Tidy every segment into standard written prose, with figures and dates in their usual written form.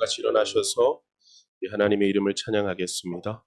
같이 일어나셔서 하나님의 이름을 찬양하겠습니다.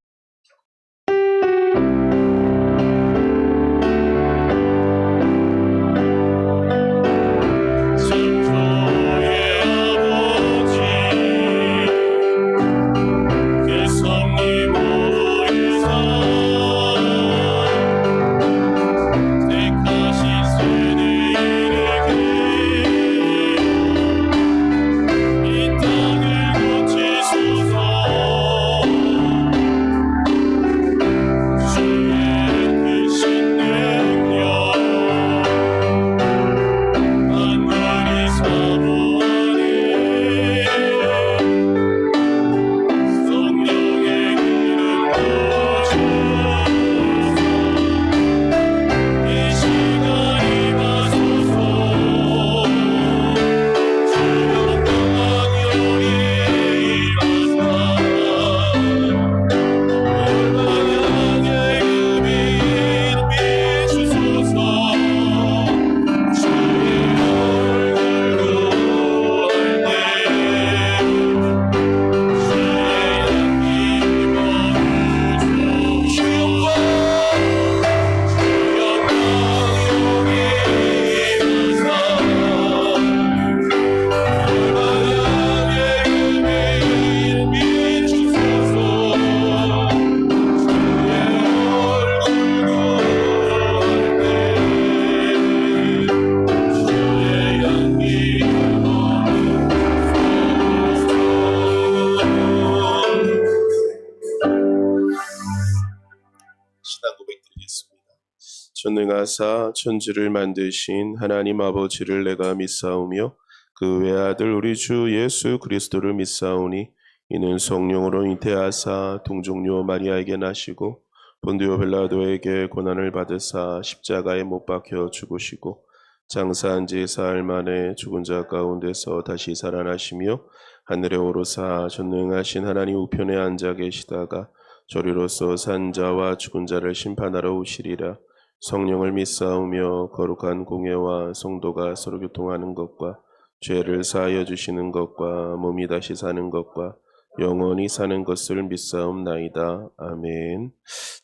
전능하사 천지를 만드신 하나님 아버지를 내가 믿사오며 그 외아들 우리 주 예수 그리스도를 믿사오니 이는 성령으로 잉태하사 동정녀 마리아에게 나시고 본디오 빌라도에게 고난을 받으사 십자가에 못 박혀 죽으시고 장사한 지 사흘 만에 죽은 자 가운데서 다시 살아나시며 하늘에 오르사 전능하신 하나님 우편에 앉아 계시다가 저리로서 산 자와 죽은 자를 심판하러 오시리라. 성령을 믿사오며 거룩한 공예와 성도가 서로 교통하는 것과 죄를 사하여 주시는 것과 몸이 다시 사는 것과 영원히 사는 것을 믿사옵나이다. 아멘.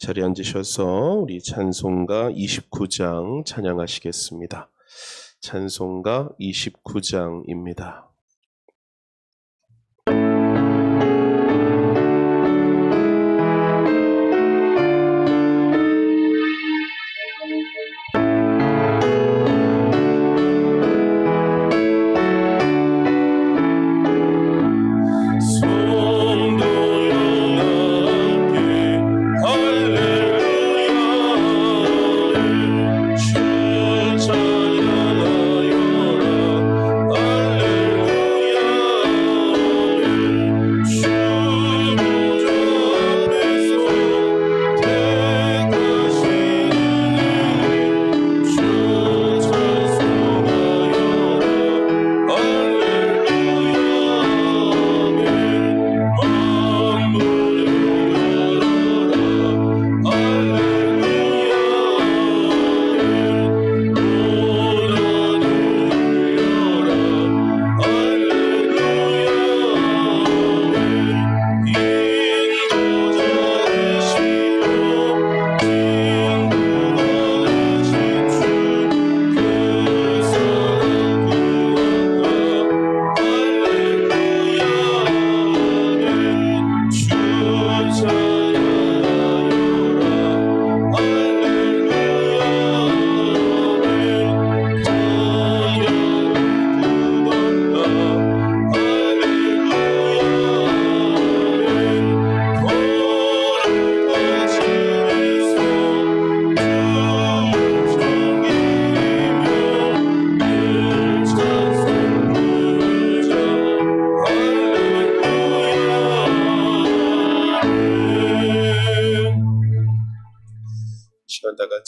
자리에 앉으셔서 우리 찬송가 29장 찬양하시겠습니다. 찬송가 29장입니다.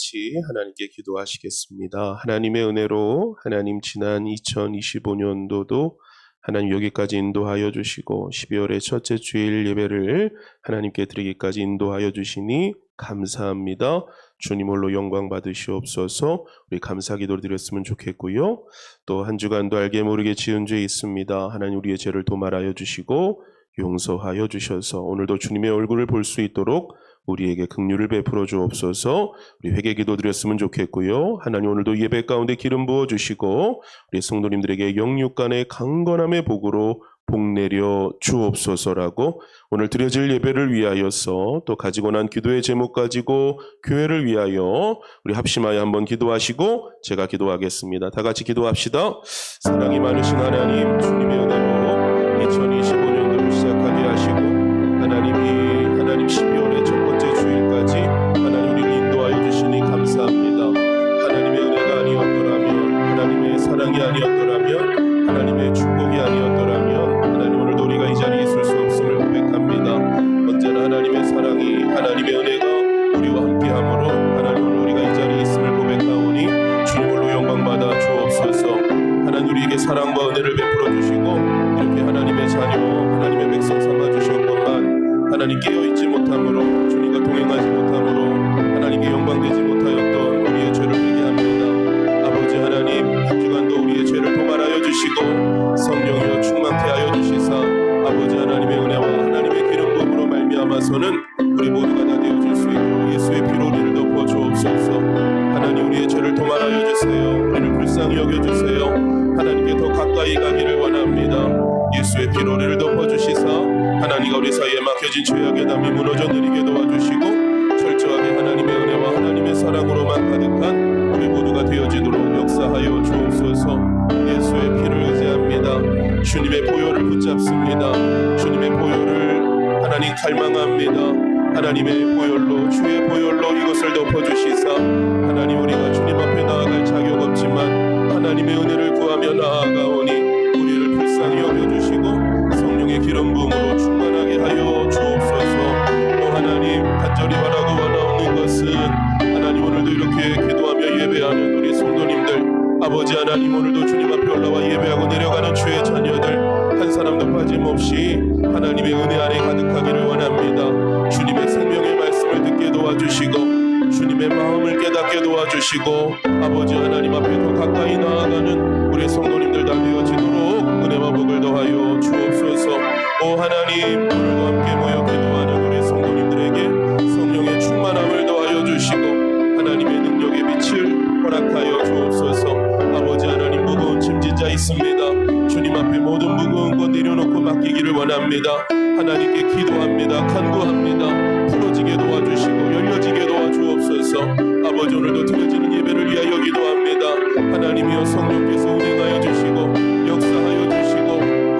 같이 하나님께 기도하시겠습니다. 하나님의 은혜로 하나님 지난 2025년도도 하나님 여기까지 인도하여 주시고 12월의 첫째 주일 예배를 하나님께 드리기까지 인도하여 주시니 감사합니다. 주님 홀로 영광 받으시옵소서. 우리 감사 기도 드렸으면 좋겠고요. 또 한 주간도 알게 모르게 지은 죄 있습니다. 하나님 우리의 죄를 도말하여 주시고 용서하여 주셔서 오늘도 주님의 얼굴을 볼 수 있도록 우리에게 긍휼을 베풀어 주옵소서. 우리 회개 기도 드렸으면 좋겠고요. 하나님 오늘도 예배 가운데 기름 부어 주시고 우리 성도님들에게 영육간의 강건함의 복으로 복내려 주옵소서라고 오늘 드려질 예배를 위하여서 또 가지고 난 기도의 제목 가지고 교회를 위하여 우리 합심하여 한번 기도하시고 제가 기도하겠습니다. 다 같이 기도합시다. 사랑이 많으신 하나님, 주님의 은혜로 2025년도를 시작하게 하시고 하나님 12월의 첫 번째 주일까지 하나님 우리를 인도하여 주시니 감사합니다. 하나님의 은혜가 아니었더라면, 하나님의 사랑이 아니었더라면, 하나님의 축복이 아니었더라면 하나님 오늘도 우리가 이 자리에 있을 수 없음을 고백합니다. 언제나 하나님의 사랑이, 하나님의 은혜가 우리와 함께함으로 하나님 오늘 우리가 이 자리에 있음을 고백하오니 주님 홀로 영광받아 주옵소서. 하나님 우리에게 사랑과 은혜를 베풀어 주시고 이렇게 하나님의 자녀, 하나님의 백성 삼아주셨건만 하나님 깨어있지 못함으로, 주님과 동행하지 못함으로 하나님께 영광되지 못하였던 우리의 죄를 회개합니다. 아버지 하나님, 한 주간도 우리의 죄를 도말하여 주시고 성령이여 충만케 하여 주시사 아버지 하나님의 은혜와 하나님의 기름 부음으로 말미암아서는 우리 모두가 다 되어질 수 있도록 예수의 피로 우리를 덮어 주옵소서. 하나님 우리의 죄를 도말하여 주세요. 우리를 불쌍히 여겨주세요. 하나님께 더 가까이 가기를 원합니다. 예수의 피로 우리를 덮어 주시사 하나님과 우리 사이에 막혀진 죄악의 담이 무너져 내리게 도와주시고 철저하게 하나님의 은혜와 하나님의 사랑으로만 가득한 우리 모두가 되어지도록 역사하여 주옵소서. 예수의 피를 의지합니다. 주님의 보혈을 붙잡습니다. 주님의 보혈을 하나님 갈망합니다. 하나님의 보혈로, 주의 보혈로 이것을 덮어주시사 하나님 우리가 주님 앞에 나아갈 자격 없지만 하나님의 은혜를 구하며 나아가오니 우리를 불쌍히 여겨주시고 성령의 기름 부음으로 충만하게 하여 주옵소서. 오 하나님, 간절히 바라고 원하옵는 것은 하나님 오늘도 이렇게 기도하며 예배하는 우리 성도님들, 아버지 하나님 오늘도 주님 앞에 올라와 예배하고 내려가는 주의 자녀들 한 사람도 빠짐없이 하나님의 은혜 안에 가득하기를 원합니다. 주님의 생명의 말씀을 듣게 도와주시고 주님의 마음을 깨닫게 도와주시고 아버지 하나님 앞에 더 가까이 나아가는 우리 성도님들 다 되어지도록 은혜와 복을 더하여 주옵소서. 오 하나님, 오늘도 함께 모여 기도하는 우리 성도님들에게 성령의 충만함을 더하여 주시고 하나님의 능력의 빛을 허락하여 주옵소서. 아버지 하나님, 무거운 짐진 자 있습니다. 주님 앞에 모든 무거운 것 내려놓고 맡기기를 원합니다. 하나님께 기도합니다. 간구합니다. 풀어지게 도와주시고 열려지게 도와주옵소서. 아버지 오늘도 드려지는 예배를 위하여 기도합니다. 하나님이여 성령께서 운행하여 주시고 역사하여 주시고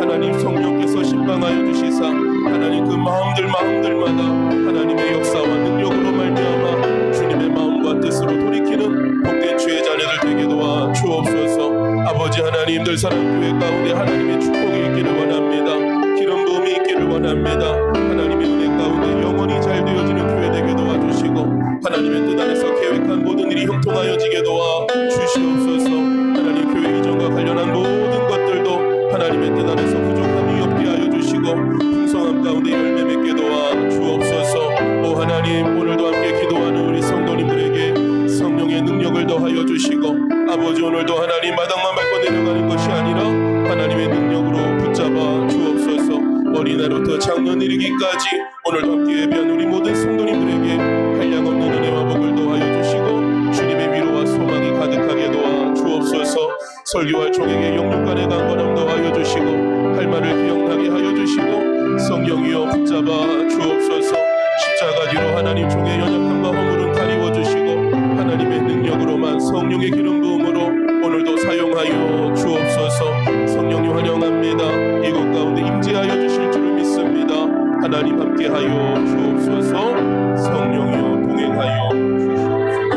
하나님 성령께서 신방하여 주시사 하나님 그 마음들마다 하나님의 역사와 능력으로 말미암아 주님의 마음과 뜻으로 돌이키는 복된 주의 자녀들 되게 도와 주옵소서. 아버지 하나님, 늘 사랑교회 가운데 하나님의 축복이 있기를 원합니다. 기름 부음이 있기를 원합니다. 하나님의 은혜 가운데 영원히 잘 되어지는 교회 되게 도와주시고 하나님의 뜻 안에서 계획한 모든 일이 형통하여지게 도와 주시옵소서. 하나님 교회 이전과 관련한 모든 것들도 하나님의 뜻 안에서 부족함이 없게 하여 주시고 풍성함 가운데 열매 맺게 도와 주옵소서. 오 하나님, 오늘도 함께 기도하는 우리 성도님들에게 성령의 능력을 더하여 주시고 아버지 오늘도 하나님 마당만 밟고 내려가는 것이 아니라 하나님의 능력으로 붙잡아 주옵소서. 어린아이부터 장년 이르기까지 오늘도 함께 예배한 우리 모든 성도님들에게 한량없는 은혜와 복을 더하여 주시고 주님의 위로와 소망이 가득하게 도와 주옵소서. 설교할 종에게 영육간의 강건함 더하여 주시고 할 말을 기억나게 하여 주시고 성령이여 붙잡아 주옵소서. 십자가 뒤로 하나님 종의 연약함과 허물은 가리워 주시고 하나님의 능력으로만 성령의 기름 부음으로 오늘도 사용하여 주옵소서. 성령님 환영합니다. 이곳 가운데 임재하여 주실 줄을 믿습니다. 하나님 함께하여 주옵소서. 성령이여 동행하여 주시옵소서.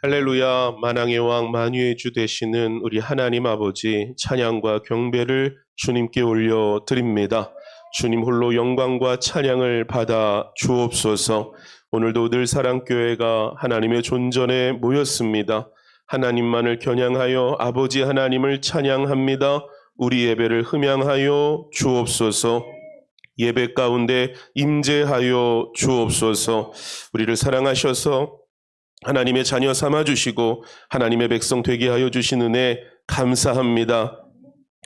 할렐루야. 만왕의 왕 만유의 주 되시는 우리 하나님 아버지 찬양과 경배를 주님께 올려드립니다. 주님 홀로 영광과 찬양을 받아 주옵소서. 오늘도 늘 사랑교회가 하나님의 존전에 모였습니다. 하나님만을 겨냥하여 아버지 하나님을 찬양합니다. 우리 예배를 흠양하여 주옵소서. 예배 가운데 임재하여 주옵소서. 우리를 사랑하셔서 하나님의 자녀 삼아주시고 하나님의 백성 되게 하여 주신 은혜 감사합니다.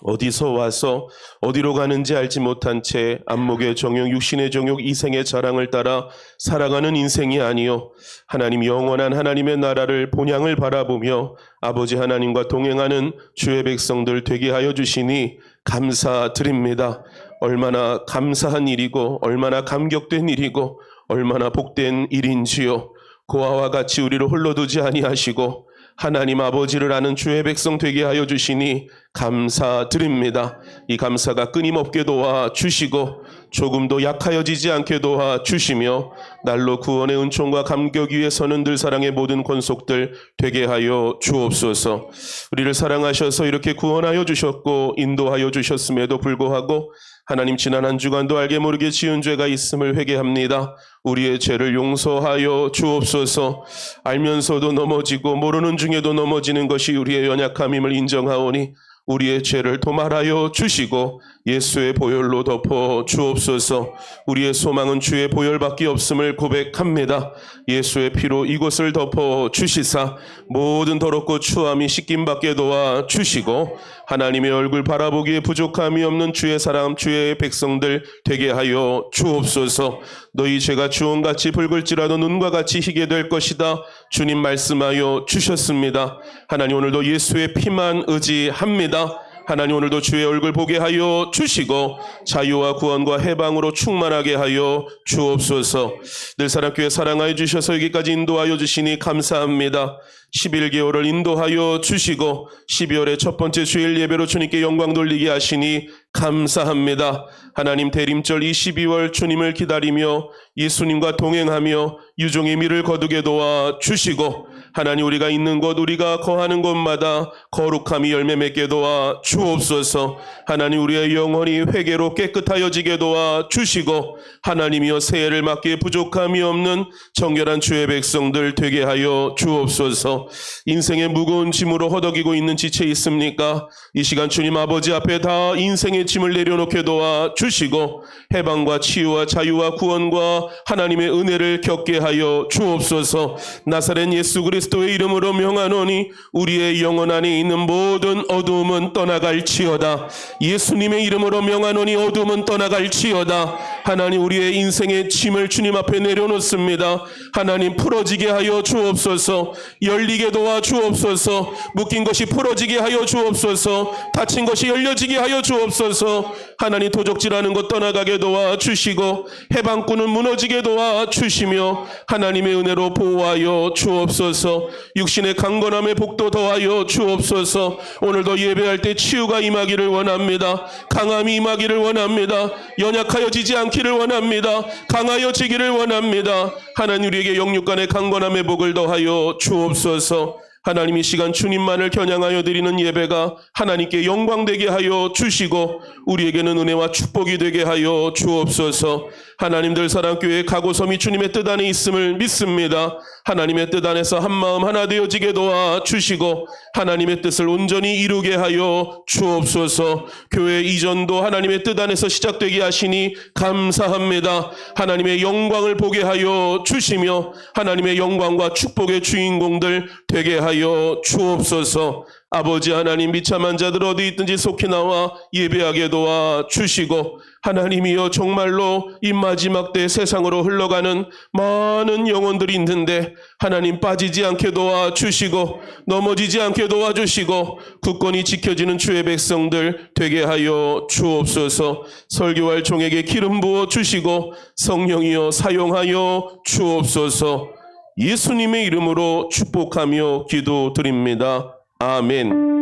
어디서 와서 어디로 가는지 알지 못한 채 안목의 정욕, 육신의 정욕, 이생의 자랑을 따라 살아가는 인생이 아니요 하나님 영원한 하나님의 나라를 본향을 바라보며 아버지 하나님과 동행하는 주의 백성들 되게 하여 주시니 감사드립니다. 얼마나 감사한 일이고 얼마나 감격된 일이고 얼마나 복된 일인지요. 고아와 같이 우리를 홀로 두지 아니하시고 하나님 아버지를 아는 주의 백성 되게 하여 주시니 감사드립니다. 이 감사가 끊임없게 도와 주시고 조금도 약하여지지 않게 도와 주시며 날로 구원의 은총과 감격 위에 서는 늘 사랑의 모든 권속들 되게 하여 주옵소서. 우리를 사랑하셔서 이렇게 구원하여 주셨고 인도하여 주셨음에도 불구하고 하나님 지난 한 주간도 알게 모르게 지은 죄가 있음을 회개합니다. 우리의 죄를 용서하여 주옵소서. 알면서도 넘어지고 모르는 중에도 넘어지는 것이 우리의 연약함임을 인정하오니 우리의 죄를 도말하여 주시고 예수의 보혈로 덮어 주옵소서. 우리의 소망은 주의 보혈밖에 없음을 고백합니다. 예수의 피로 이곳을 덮어 주시사 모든 더럽고 추함이 씻김 받게 도와 주시고 하나님의 얼굴 바라보기에 부족함이 없는 주의 사람 주의 백성들 되게 하여 주옵소서. 너희 죄가 주홍같이 붉을지라도 눈과 같이 희게 될 것이다. 주님 말씀하여 주셨습니다. 하나님 오늘도 예수의 피만 의지합니다. 하나님 오늘도 주의 얼굴 보게 하여 주시고 자유와 구원과 해방으로 충만하게 하여 주옵소서. 늘 사랑교회 사랑하여 주셔서 여기까지 인도하여 주시니 감사합니다. 11개월을 인도하여 주시고 12월의 첫 번째 주일 예배로 주님께 영광 돌리게 하시니 감사합니다. 하나님 대림절 이 12월 주님을 기다리며 예수님과 동행하며 유종의 미를 거두게 도와 주시고 하나님 우리가 있는 곳 우리가 거하는 곳마다 거룩함이 열매 맺게 도와 주옵소서. 하나님 우리의 영혼이 회개로 깨끗하여지게 도와 주시고 하나님이여 새해를 맞기에 부족함이 없는 정결한 주의 백성들 되게 하여 주옵소서. 인생의 무거운 짐으로 허덕이고 있는 지체 있습니까? 이 시간 주님 아버지 앞에 다 인생의 짐을 내려놓게 도와 주시고 해방과 치유와 자유와 구원과 하나님의 은혜를 겪게 하여 주옵소서. 나사렛 예수 그리스도의 이름으로 명하노니 우리의 영혼 안에 있는 모든 어두움은 떠나갈지어다. 예수님의 이름으로 명하노니 어두움은 떠나갈지어다. 하나님 우리의 인생의 짐을 주님 앞에 내려놓습니다. 하나님 풀어지게 하여 주옵소서. 열리게 도와 주옵소서. 묶인 것이 풀어지게 하여 주옵소서. 닫힌 것이 열려지게 하여 주옵소서. 하나님 도적질하는 것 떠나가게 도와 주시고 해방꾼은 무너지게 도와 주시며 하나님의 은혜로 보호하여 주옵소서. 육신의 강건함의 복도 더하여 주옵소서. 오늘도 예배할 때 치유가 임하기를 원합니다. 강함이 임하기를 원합니다. 연약하여지지 않기를 원합니다. 강하여지기를 원합니다. 하나님 우리에게 영육간의 강건함의 복을 더하여 주옵소서. 하나님 이 시간 주님만을 겨냥하여 드리는 예배가 하나님께 영광되게 하여 주시고 우리에게는 은혜와 축복이 되게 하여 주옵소서. 하나님들 사랑교회 가고섬이 주님의 뜻 안에 있음을 믿습니다. 하나님의 뜻 안에서 한마음 하나 되어지게 도와 주시고 하나님의 뜻을 온전히 이루게 하여 주옵소서. 교회 이전도 하나님의 뜻 안에서 시작되게 하시니 감사합니다. 하나님의 영광을 보게 하여 주시며 하나님의 영광과 축복의 주인공들 되게 하여 주옵소서. 아버지 하나님 비참한 자들 어디 있든지 속히 나와 예배하게 도와 주시고 하나님이여 정말로 이 마지막 때 세상으로 흘러가는 많은 영혼들이 있는데 하나님 빠지지 않게 도와 주시고 넘어지지 않게 도와주시고 굳건히 지켜지는 주의 백성들 되게 하여 주옵소서. 설교할 종에게 기름 부어 주시고 성령이여 사용하여 주옵소서. 예수님의 이름으로 축복하며 기도드립니다. 아멘.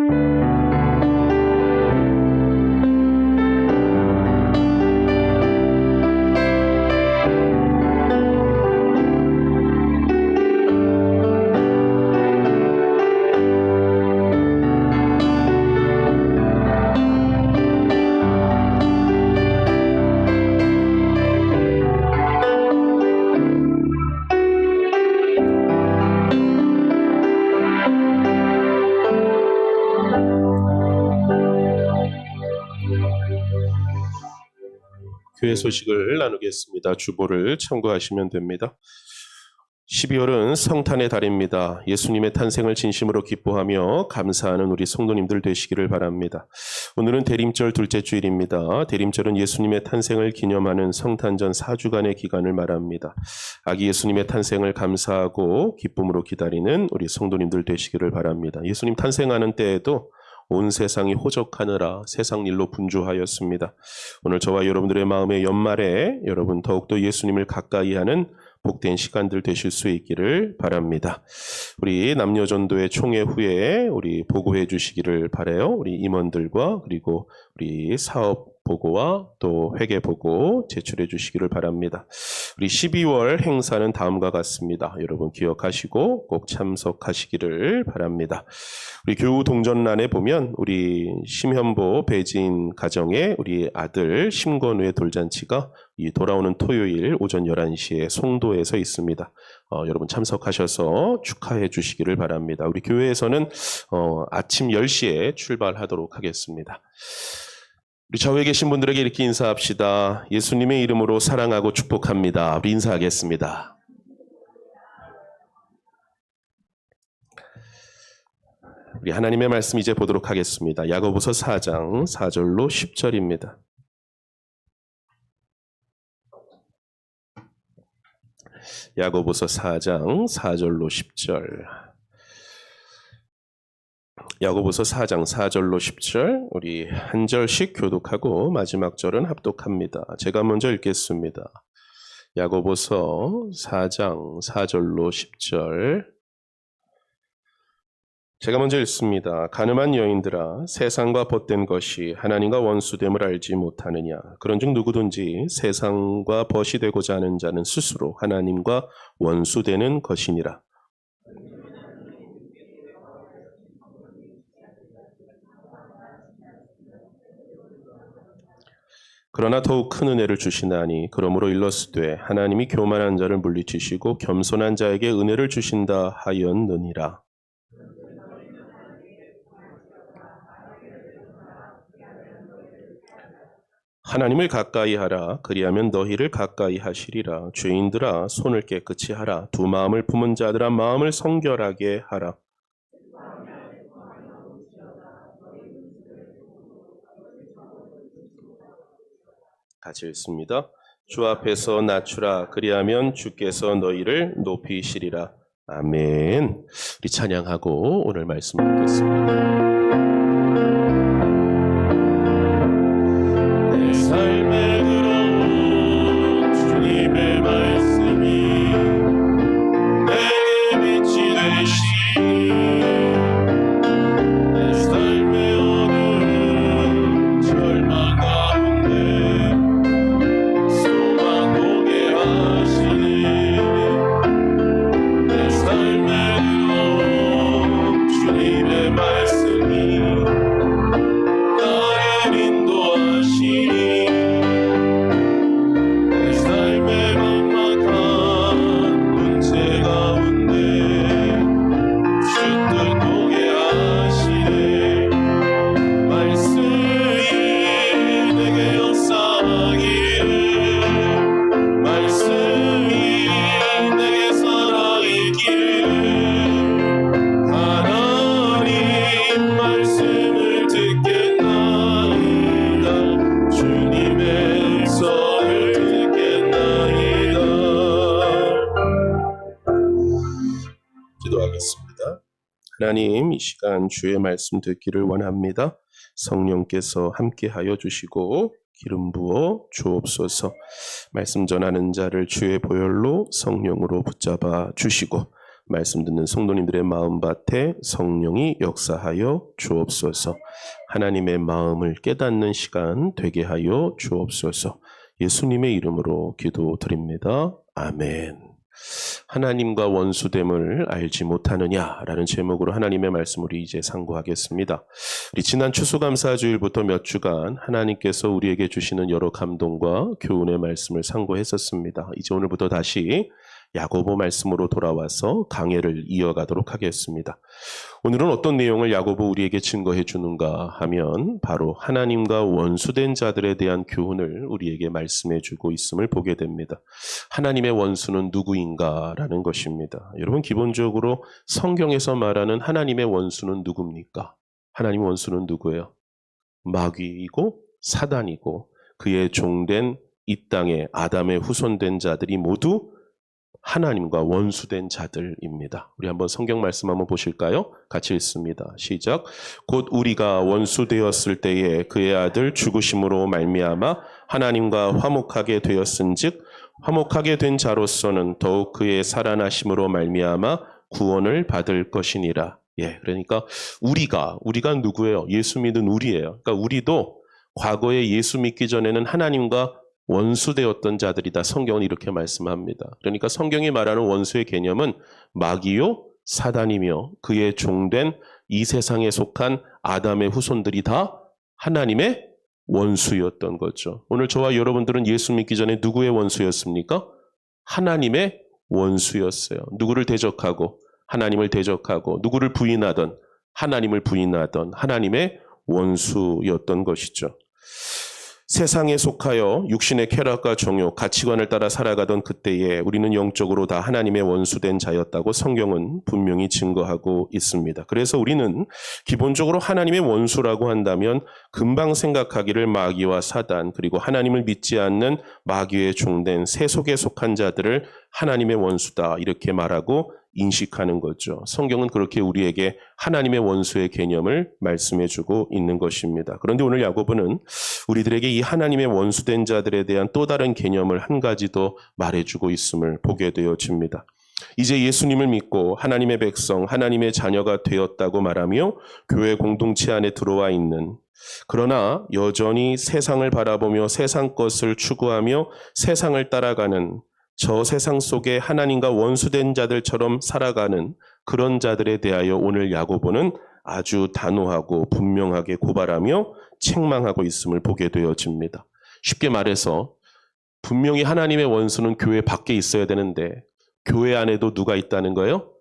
교회 소식을 나누겠습니다. 주보를 참고하시면 됩니다. 12월은 성탄의 달입니다. 예수님의 탄생을 진심으로 기뻐하며 감사하는 우리 성도님들 되시기를 바랍니다. 오늘은 대림절 둘째 주일입니다. 대림절은 예수님의 탄생을 기념하는 성탄전 4주간의 기간을 말합니다. 아기 예수님의 탄생을 감사하고 기쁨으로 기다리는 우리 성도님들 되시기를 바랍니다. 예수님 탄생하는 때에도 온 세상이 호적하느라 세상 일로 분주하였습니다. 오늘 저와 여러분들의 마음의 연말에 여러분 더욱더 예수님을 가까이 하는 복된 시간들 되실 수 있기를 바랍니다. 우리 남녀전도회 총회 후에 우리 보고해 주시기를 바라요. 우리 임원들과 그리고 우리 사업 보고와 또 회계 보고 제출해 주시기를 바랍니다. 우리 12월 행사는 다음과 같습니다. 여러분 기억하시고 꼭 참석하시기를 바랍니다. 우리 교우 동전란에 보면 우리 심현보 배지인 가정의 우리 아들 심건우의 돌잔치가 이 돌아오는 토요일 오전 11시에 송도에서 있습니다. 여러분 참석하셔서 축하해 주시기를 바랍니다. 우리 교회에서는 아침 10시에 출발하도록 하겠습니다. 우리 좌우에 계신 분들에게 이렇게 인사합시다. 예수님의 이름으로 사랑하고 축복합니다. 우리 인사하겠습니다. 우리 하나님의 말씀 이제 보도록 하겠습니다. 야고보서 4장 4절로 10절입니다. 야고보서 4장 4절로 10절. 야고보서 4장 4절로 10절 우리 한 절씩 교독하고 마지막 절은 합독합니다. 제가 먼저 읽겠습니다. 야고보서 4장 4절로 10절 제가 먼저 읽습니다. 가늠한 여인들아 세상과 벗된 것이 하나님과 원수됨을 알지 못하느냐. 그런즉 누구든지 세상과 벗이 되고자 하는 자는 스스로 하나님과 원수되는 것이니라. 그러나 더욱 큰 은혜를 주시나니 그러므로 일러스되 하나님이 교만한 자를 물리치시고 겸손한 자에게 은혜를 주신다 하였느니라. 하나님을 가까이 하라. 그리하면 너희를 가까이 하시리라. 죄인들아 손을 깨끗이 하라. 두 마음을 품은 자들아 마음을 성결하게 하라. 같이 읽습니다. 주 앞에서 낮추라. 그리하면 주께서 너희를 높이시리라. 아멘. 우리 찬양하고 오늘 말씀 듣겠습니다. 내 삶에 들어온 주님의 말씀이 내게 빛이 되시니 내 삶의 어두운 절망 가운데 소망 보게 하시니 내 삶에 들어온 주님의 말씀이 나를 인도하시니 내 삶의 막막한 문제 가운데 주 뜻 보게 하시네. 말씀이 내게 역사하기를 말씀이 내게 살아있기를 하나님 말씀을 듣겠나이다. 주님의 음성을 듣겠나이다. 기도하겠습니다. 하나님 이 시간 주의 말씀 듣기를 원합니다. 성령께서 함께하여 주시고 기름 부어 주옵소서. 말씀 전하는 자를 주의 보혈로 성령으로 붙잡아 주시고 말씀 듣는 성도님들의 마음밭에 성령이 역사하여 주옵소서. 하나님의 마음을 깨닫는 시간 되게 하여 주옵소서. 예수님의 이름으로 기도드립니다. 아멘. 하나님과 원수됨을 알지 못하느냐라는 제목으로 하나님의 말씀을 이제 상고하겠습니다. 우리 지난 추수감사주일부터 몇 주간 하나님께서 우리에게 주시는 여러 감동과 교훈의 말씀을 상고했었습니다. 이제 오늘부터 다시 야고보 말씀으로 돌아와서 강해를 이어가도록 하겠습니다. 오늘은 어떤 내용을 야고보 우리에게 증거해 주는가 하면 바로 하나님과 원수된 자들에 대한 교훈을 우리에게 말씀해 주고 있음을 보게 됩니다. 하나님의 원수는 누구인가 라는 것입니다. 여러분, 기본적으로 성경에서 말하는 하나님의 원수는 누굽니까? 하나님의 원수는 누구예요? 마귀이고 사단이고 그의 종된 이 땅의 아담의 후손된 자들이 모두 하나님과 원수된 자들입니다. 우리 한번 성경 말씀 한번 보실까요? 같이 읽습니다. 시작. 곧 우리가 원수되었을 때에 그의 아들 죽으심으로 말미암아 하나님과 화목하게 되었은즉 화목하게 된 자로서는 더욱 그의 살아나심으로 말미암아 구원을 받을 것이니라. 그러니까 우리가 누구예요? 예수 믿은 우리예요. 그러니까 우리도 과거에 예수 믿기 전에는 하나님과 원수되었던 자들이다. 성경은 이렇게 말씀합니다. 그러니까 성경이 말하는 원수의 개념은 마귀요 사단이며 그의 종된 이 세상에 속한 아담의 후손들이 다 하나님의 원수였던 거죠. 오늘 저와 여러분들은 예수 믿기 전에 누구의 원수였습니까? 하나님의 원수였어요. 누구를 대적하고 하나님을 대적하고 누구를 부인하던 하나님을 부인하던 하나님의 원수였던 것이죠. 세상에 속하여 육신의 쾌락과 정욕, 가치관을 따라 살아가던 그때에 우리는 영적으로 다 하나님의 원수된 자였다고 성경은 분명히 증거하고 있습니다. 그래서 우리는 기본적으로 하나님의 원수라고 한다면 금방 생각하기를 마귀와 사단 그리고 하나님을 믿지 않는 마귀의 종된 세속에 속한 자들을 하나님의 원수다 이렇게 말하고 인식하는 거죠. 성경은 그렇게 우리에게 하나님의 원수의 개념을 말씀해주고 있는 것입니다. 그런데 오늘 야고보는 우리들에게 이 하나님의 원수된 자들에 대한 또 다른 개념을 한 가지 더 말해주고 있음을 보게 되어집니다. 이제 예수님을 믿고 하나님의 백성, 하나님의 자녀가 되었다고 말하며 교회 공동체 안에 들어와 있는 그러나 여전히 세상을 바라보며 세상 것을 추구하며 세상을 따라가는 저 세상 속에 하나님과 원수된 자들처럼 살아가는 그런 자들에 대하여 오늘 야고보는 아주 단호하고 분명하게 고발하며 책망하고 있음을 보게 되어집니다. 쉽게 말해서 분명히 하나님의 원수는 교회 밖에 있어야 되는데 교회 안에도 누가 있다는 거예요?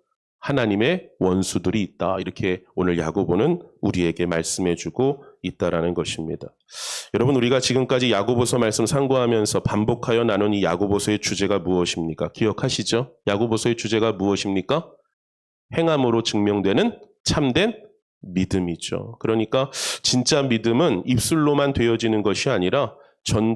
하나님의 원수들이 있다. 이렇게 오늘 야고보는 우리에게 말씀해주고 있다라는 것입니다. 여러분, 우리가 지금까지 야고보서 말씀 상고하면서 반복하여 나눈 이 야고보서의 주제가 무엇입니까? 기억하시죠? 야고보서의 주제가 무엇입니까? 행함으로 증명되는 참된 믿음이죠. 그러니까 진짜 믿음은 입술로만 되어지는 것이 아니라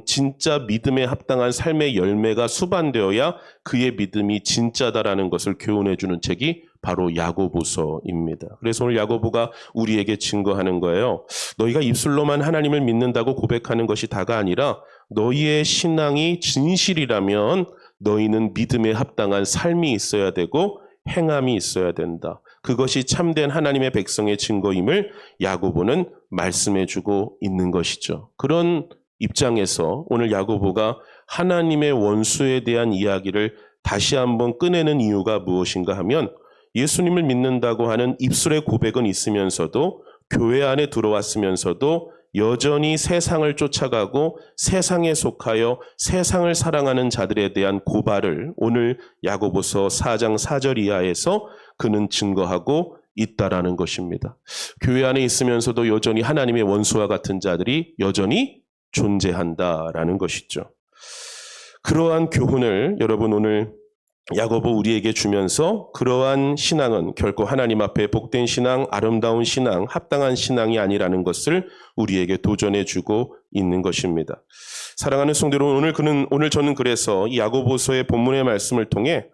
진짜 믿음에 합당한 삶의 열매가 수반되어야 그의 믿음이 진짜다라는 것을 교훈해 주는 책이 바로 야고보서입니다. 그래서 오늘 야고보가 우리에게 증거하는 거예요. 너희가 입술로만 하나님을 믿는다고 고백하는 것이 다가 아니라 너희의 신앙이 진실이라면 너희는 믿음에 합당한 삶이 있어야 되고 행함이 있어야 된다. 그것이 참된 하나님의 백성의 증거임을 야고보는 말씀해 주고 있는 것이죠. 그런 입장에서 오늘 야고보가 하나님의 원수에 대한 이야기를 다시 한번 꺼내는 이유가 무엇인가 하면 예수님을 믿는다고 하는 입술의 고백은 있으면서도 교회 안에 들어왔으면서도 여전히 세상을 쫓아가고 세상에 속하여 세상을 사랑하는 자들에 대한 고발을 오늘 야고보서 4장 4절 이하에서 그는 증거하고 있다라는 것입니다. 교회 안에 있으면서도 여전히 하나님의 원수와 같은 자들이 여전히 존재한다라는 것이죠. 그러한 교훈을 여러분 오늘 야고보 우리에게 주면서 그러한 신앙은 결코 하나님 앞에 복된 신앙, 아름다운 신앙, 합당한 신앙이 아니라는 것을 우리에게 도전해 주고 있는 것입니다. 사랑하는 성도 여러분, 오늘 저는 그래서 이 야고보서의 본문의 말씀을 통해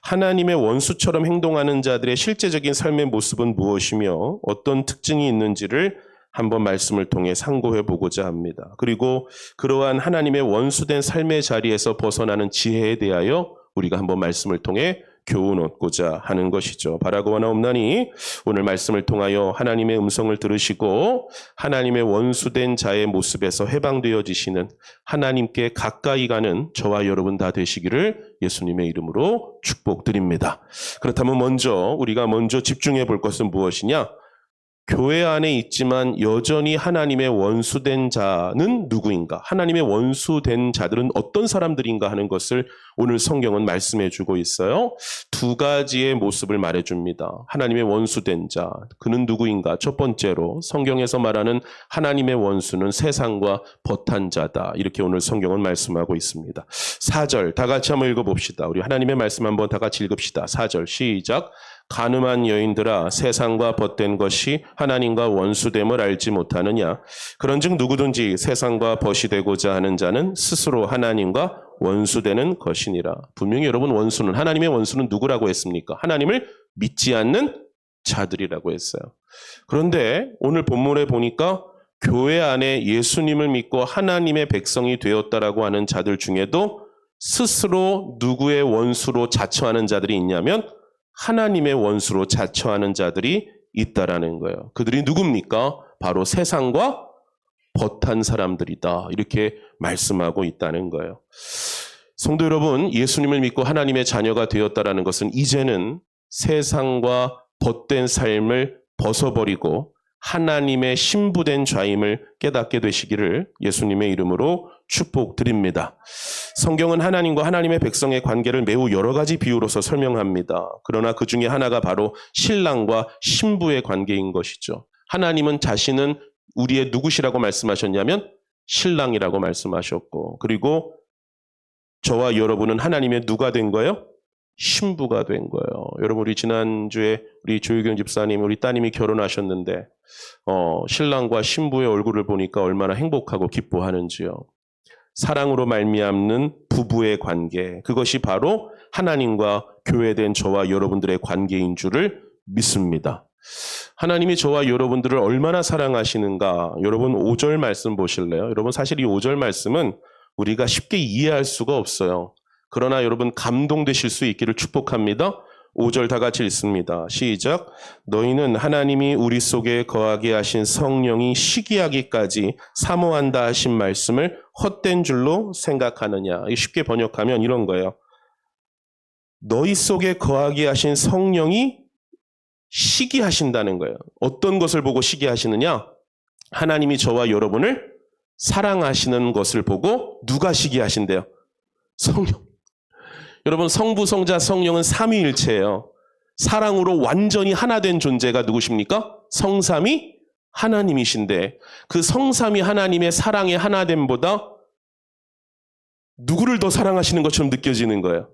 하나님의 원수처럼 행동하는 자들의 실제적인 삶의 모습은 무엇이며 어떤 특징이 있는지를 한번 말씀을 통해 상고해 보고자 합니다. 그리고 그러한 하나님의 원수된 삶의 자리에서 벗어나는 지혜에 대하여 우리가 한번 말씀을 통해 교훈 얻고자 하는 것이죠. 바라고 원하옵나니 오늘 말씀을 통하여 하나님의 음성을 들으시고 하나님의 원수된 자의 모습에서 해방되어지시는 하나님께 가까이 가는 저와 여러분 다 되시기를 예수님의 이름으로 축복드립니다. 그렇다면 우리가 먼저 집중해 볼 것은 무엇이냐? 교회 안에 있지만 여전히 하나님의 원수된 자는 누구인가? 하나님의 원수된 자들은 어떤 사람들인가 하는 것을 오늘 성경은 말씀해 주고 있어요. 두 가지의 모습을 말해 줍니다. 하나님의 원수된 자, 그는 누구인가? 첫 번째로 성경에서 말하는 하나님의 원수는 세상과 벗한 자다. 이렇게 오늘 성경은 말씀하고 있습니다. 4절 다 같이 한번 읽어봅시다. 우리 하나님의 말씀 한번 다 같이 읽읍시다. 4절 시작. 간음한 여인들아 세상과 벗된 것이 하나님과 원수됨을 알지 못하느냐. 그런즉 누구든지 세상과 벗이 되고자 하는 자는 스스로 하나님과 원수되는 것이니라. 분명히 여러분 원수는 하나님의 원수는 누구라고 했습니까? 하나님을 믿지 않는 자들이라고 했어요. 그런데 오늘 본문에 보니까 교회 안에 예수님을 믿고 하나님의 백성이 되었다라고 하는 자들 중에도 스스로 누구의 원수로 자처하는 자들이 있냐면 하나님의 원수로 자처하는 자들이 있다라는 거예요. 그들이 누굽니까? 바로 세상과 벗한 사람들이다. 이렇게 말씀하고 있다는 거예요. 성도 여러분, 예수님을 믿고 하나님의 자녀가 되었다라는 것은 이제는 세상과 벗된 삶을 벗어버리고 하나님의 신부된 자임을 깨닫게 되시기를 예수님의 이름으로 축복드립니다. 성경은 하나님과 하나님의 백성의 관계를 매우 여러 가지 비유로서 설명합니다. 그러나 그 중에 하나가 바로 신랑과 신부의 관계인 것이죠. 하나님은 자신은 우리의 누구시라고 말씀하셨냐면 신랑이라고 말씀하셨고, 그리고 저와 여러분은 하나님의 누가 된 거예요? 신부가 된 거예요. 여러분, 우리 지난주에 우리 조유경 집사님, 우리 따님이 결혼하셨는데 신랑과 신부의 얼굴을 보니까 얼마나 행복하고 기뻐하는지요. 사랑으로 말미암는 부부의 관계, 그것이 바로 하나님과 교회된 저와 여러분들의 관계인 줄을 믿습니다. 하나님이 저와 여러분들을 얼마나 사랑하시는가, 여러분 5절 말씀 보실래요? 여러분 사실 이 5절 말씀은 우리가 쉽게 이해할 수가 없어요. 그러나 여러분 감동되실 수 있기를 축복합니다. 5절 다 같이 읽습니다. 시작. 너희는 하나님이 우리 속에 거하게 하신 성령이 시기하기까지 사모한다 하신 말씀을 헛된 줄로 생각하느냐. 쉽게 번역하면 이런 거예요. 너희 속에 거하게 하신 성령이 시기하신다는 거예요. 어떤 것을 보고 시기하시느냐? 하나님이 저와 여러분을 사랑하시는 것을 보고 누가 시기하신대요? 성령. 여러분 성부, 성자, 성령은 삼위일체예요. 사랑으로 완전히 하나 된 존재가 누구십니까? 성삼위 하나님이신데 그 성삼위 하나님의 사랑의 하나됨보다 누구를 더 사랑하시는 것처럼 느껴지는 거예요.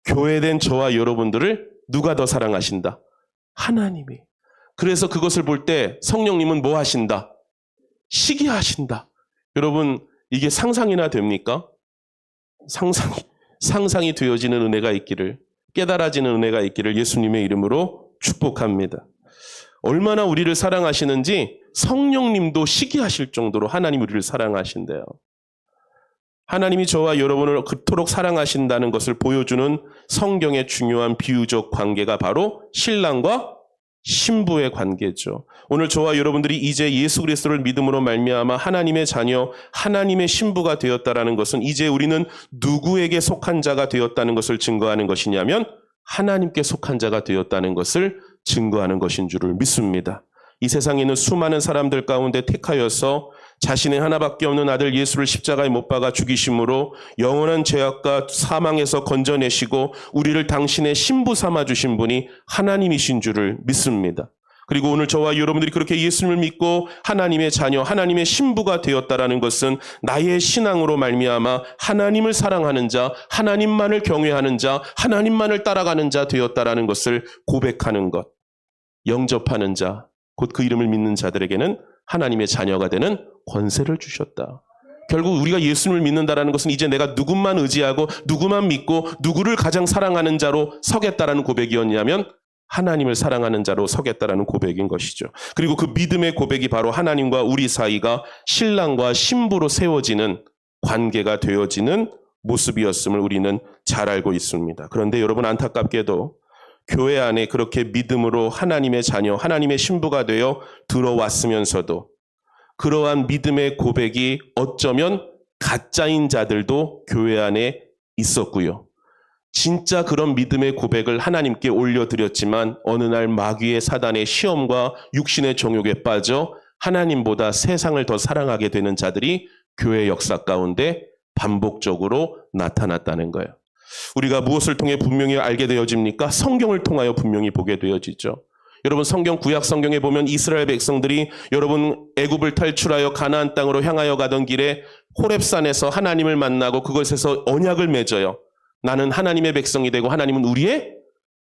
교회된 저와 여러분들을 누가 더 사랑하신다? 하나님이. 그래서 그것을 볼 때 성령님은 뭐 하신다? 시기하신다. 여러분 이게 상상이나 됩니까? 상상이 되어지는 은혜가 있기를, 깨달아지는 은혜가 있기를 예수님의 이름으로 축복합니다. 얼마나 우리를 사랑하시는지 성령님도 시기하실 정도로 하나님 우리를 사랑하신대요. 하나님이 저와 여러분을 그토록 사랑하신다는 것을 보여주는 성경의 중요한 비유적 관계가 바로 신랑과 신부의 관계죠. 오늘 저와 여러분들이 이제 예수 그리스도를 믿음으로 말미암아 하나님의 자녀, 하나님의 신부가 되었다라는 것은 이제 우리는 누구에게 속한 자가 되었다는 것을 증거하는 것이냐면 하나님께 속한 자가 되었다는 것을 증거하는 것인 줄을 믿습니다. 이 세상에 있는 수많은 사람들 가운데 택하여서 자신의 하나밖에 없는 아들 예수를 십자가에 못 박아 죽이심으로 영원한 죄악과 사망에서 건져내시고 우리를 당신의 신부 삼아 주신 분이 하나님이신 줄을 믿습니다. 그리고 오늘 저와 여러분들이 그렇게 예수님을 믿고 하나님의 자녀, 하나님의 신부가 되었다라는 것은 나의 신앙으로 말미암아 하나님을 사랑하는 자, 하나님만을 경외하는 자, 하나님만을 따라가는 자 되었다라는 것을 고백하는 것, 영접하는 자, 곧 그 이름을 믿는 자들에게는 하나님의 자녀가 되는 권세를 주셨다. 결국 우리가 예수님을 믿는다라는 것은 이제 내가 누구만 의지하고 누구만 믿고 누구를 가장 사랑하는 자로 서겠다라는 고백이었냐면 하나님을 사랑하는 자로 서겠다라는 고백인 것이죠. 그리고 그 믿음의 고백이 바로 하나님과 우리 사이가 신랑과 신부로 세워지는 관계가 되어지는 모습이었음을 우리는 잘 알고 있습니다. 그런데 여러분 안타깝게도 교회 안에 그렇게 믿음으로 하나님의 자녀, 하나님의 신부가 되어 들어왔으면서도 그러한 믿음의 고백이 어쩌면 가짜인 자들도 교회 안에 있었고요. 진짜 그런 믿음의 고백을 하나님께 올려드렸지만 어느 날 마귀의 사단의 시험과 육신의 정욕에 빠져 하나님보다 세상을 더 사랑하게 되는 자들이 교회 역사 가운데 반복적으로 나타났다는 거예요. 우리가 무엇을 통해 분명히 알게 되어집니까? 성경을 통하여 분명히 보게 되어지죠. 여러분 성경 구약 성경에 보면 이스라엘 백성들이 여러분 애굽을 탈출하여 가나안 땅으로 향하여 가던 길에 호렙산에서 하나님을 만나고 그것에서 언약을 맺어요. 나는 하나님의 백성이 되고 하나님은 우리의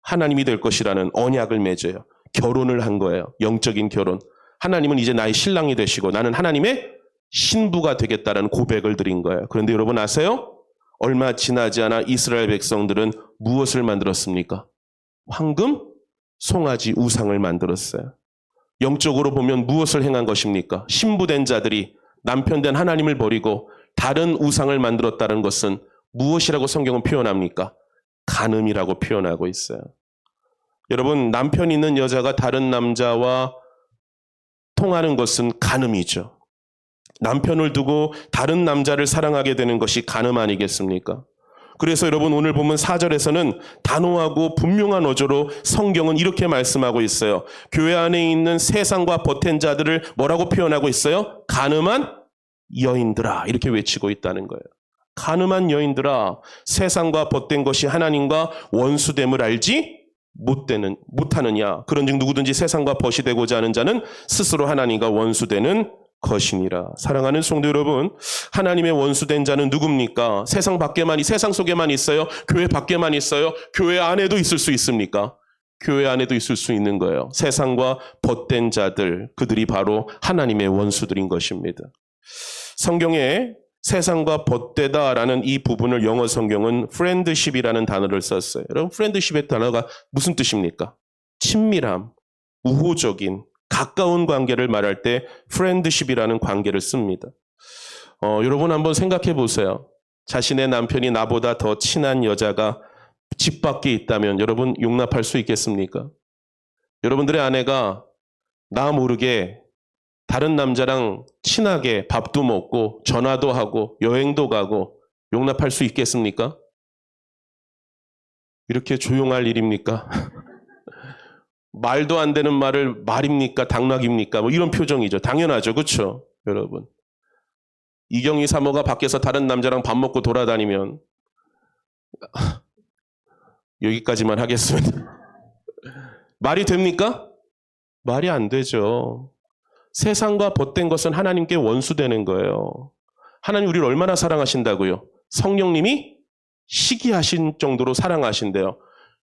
하나님이 될 것이라는 언약을 맺어요. 결혼을 한 거예요. 영적인 결혼. 하나님은 이제 나의 신랑이 되시고 나는 하나님의 신부가 되겠다라는 고백을 드린 거예요. 그런데 여러분 아세요? 얼마 지나지 않아 이스라엘 백성들은 무엇을 만들었습니까? 황금, 송아지 우상을 만들었어요. 영적으로 보면 무엇을 행한 것입니까? 신부된 자들이 남편된 하나님을 버리고 다른 우상을 만들었다는 것은 무엇이라고 성경은 표현합니까? 간음이라고 표현하고 있어요. 여러분 남편 있는 여자가 다른 남자와 통하는 것은 간음이죠. 남편을 두고 다른 남자를 사랑하게 되는 것이 간음 아니겠습니까? 그래서 여러분 오늘 보면 4절에서는 단호하고 분명한 어조로 성경은 이렇게 말씀하고 있어요. 교회 안에 있는 세상과 벗된 자들을 뭐라고 표현하고 있어요? 간음한 여인들아 이렇게 외치고 있다는 거예요. 간음한 여인들아 세상과 벗된 것이 하나님과 원수됨을 알지 못하느냐. 그런즉 누구든지 세상과 벗이 되고자 하는 자는 스스로 하나님과 원수되는 것이니라. 사랑하는 성도 여러분, 하나님의 원수된 자는 누굽니까? 세상 속에만 있어요? 교회 밖에만 있어요? 교회 안에도 있을 수 있습니까? 교회 안에도 있을 수 있는 거예요. 세상과 벗된 자들, 그들이 바로 하나님의 원수들인 것입니다. 성경에 세상과 벗되다라는 이 부분을 영어 성경은 friendship이라는 단어를 썼어요. 여러분 friendship의 단어가 무슨 뜻입니까? 친밀함, 우호적인, 가까운 관계를 말할 때 friendship이라는 관계를 씁니다. 여러분 한번 생각해 보세요. 자신의 남편이 나보다 더 친한 여자가 집 밖에 있다면 여러분 용납할 수 있겠습니까? 여러분들의 아내가 나 모르게 다른 남자랑 친하게 밥도 먹고 전화도 하고 여행도 가고 용납할 수 있겠습니까? 이렇게 조용할 일입니까? 말도 안 되는 말을 말입니까? 당락입니까? 뭐 이런 표정이죠. 당연하죠. 그렇죠? 여러분. 이경희 사모가 밖에서 다른 남자랑 밥 먹고 돌아다니면 여기까지만 하겠습니다. 말이 됩니까? 말이 안 되죠. 세상과 벗된 것은 하나님께 원수되는 거예요. 하나님 우리를 얼마나 사랑하신다고요? 성령님이 시기하신 정도로 사랑하신대요.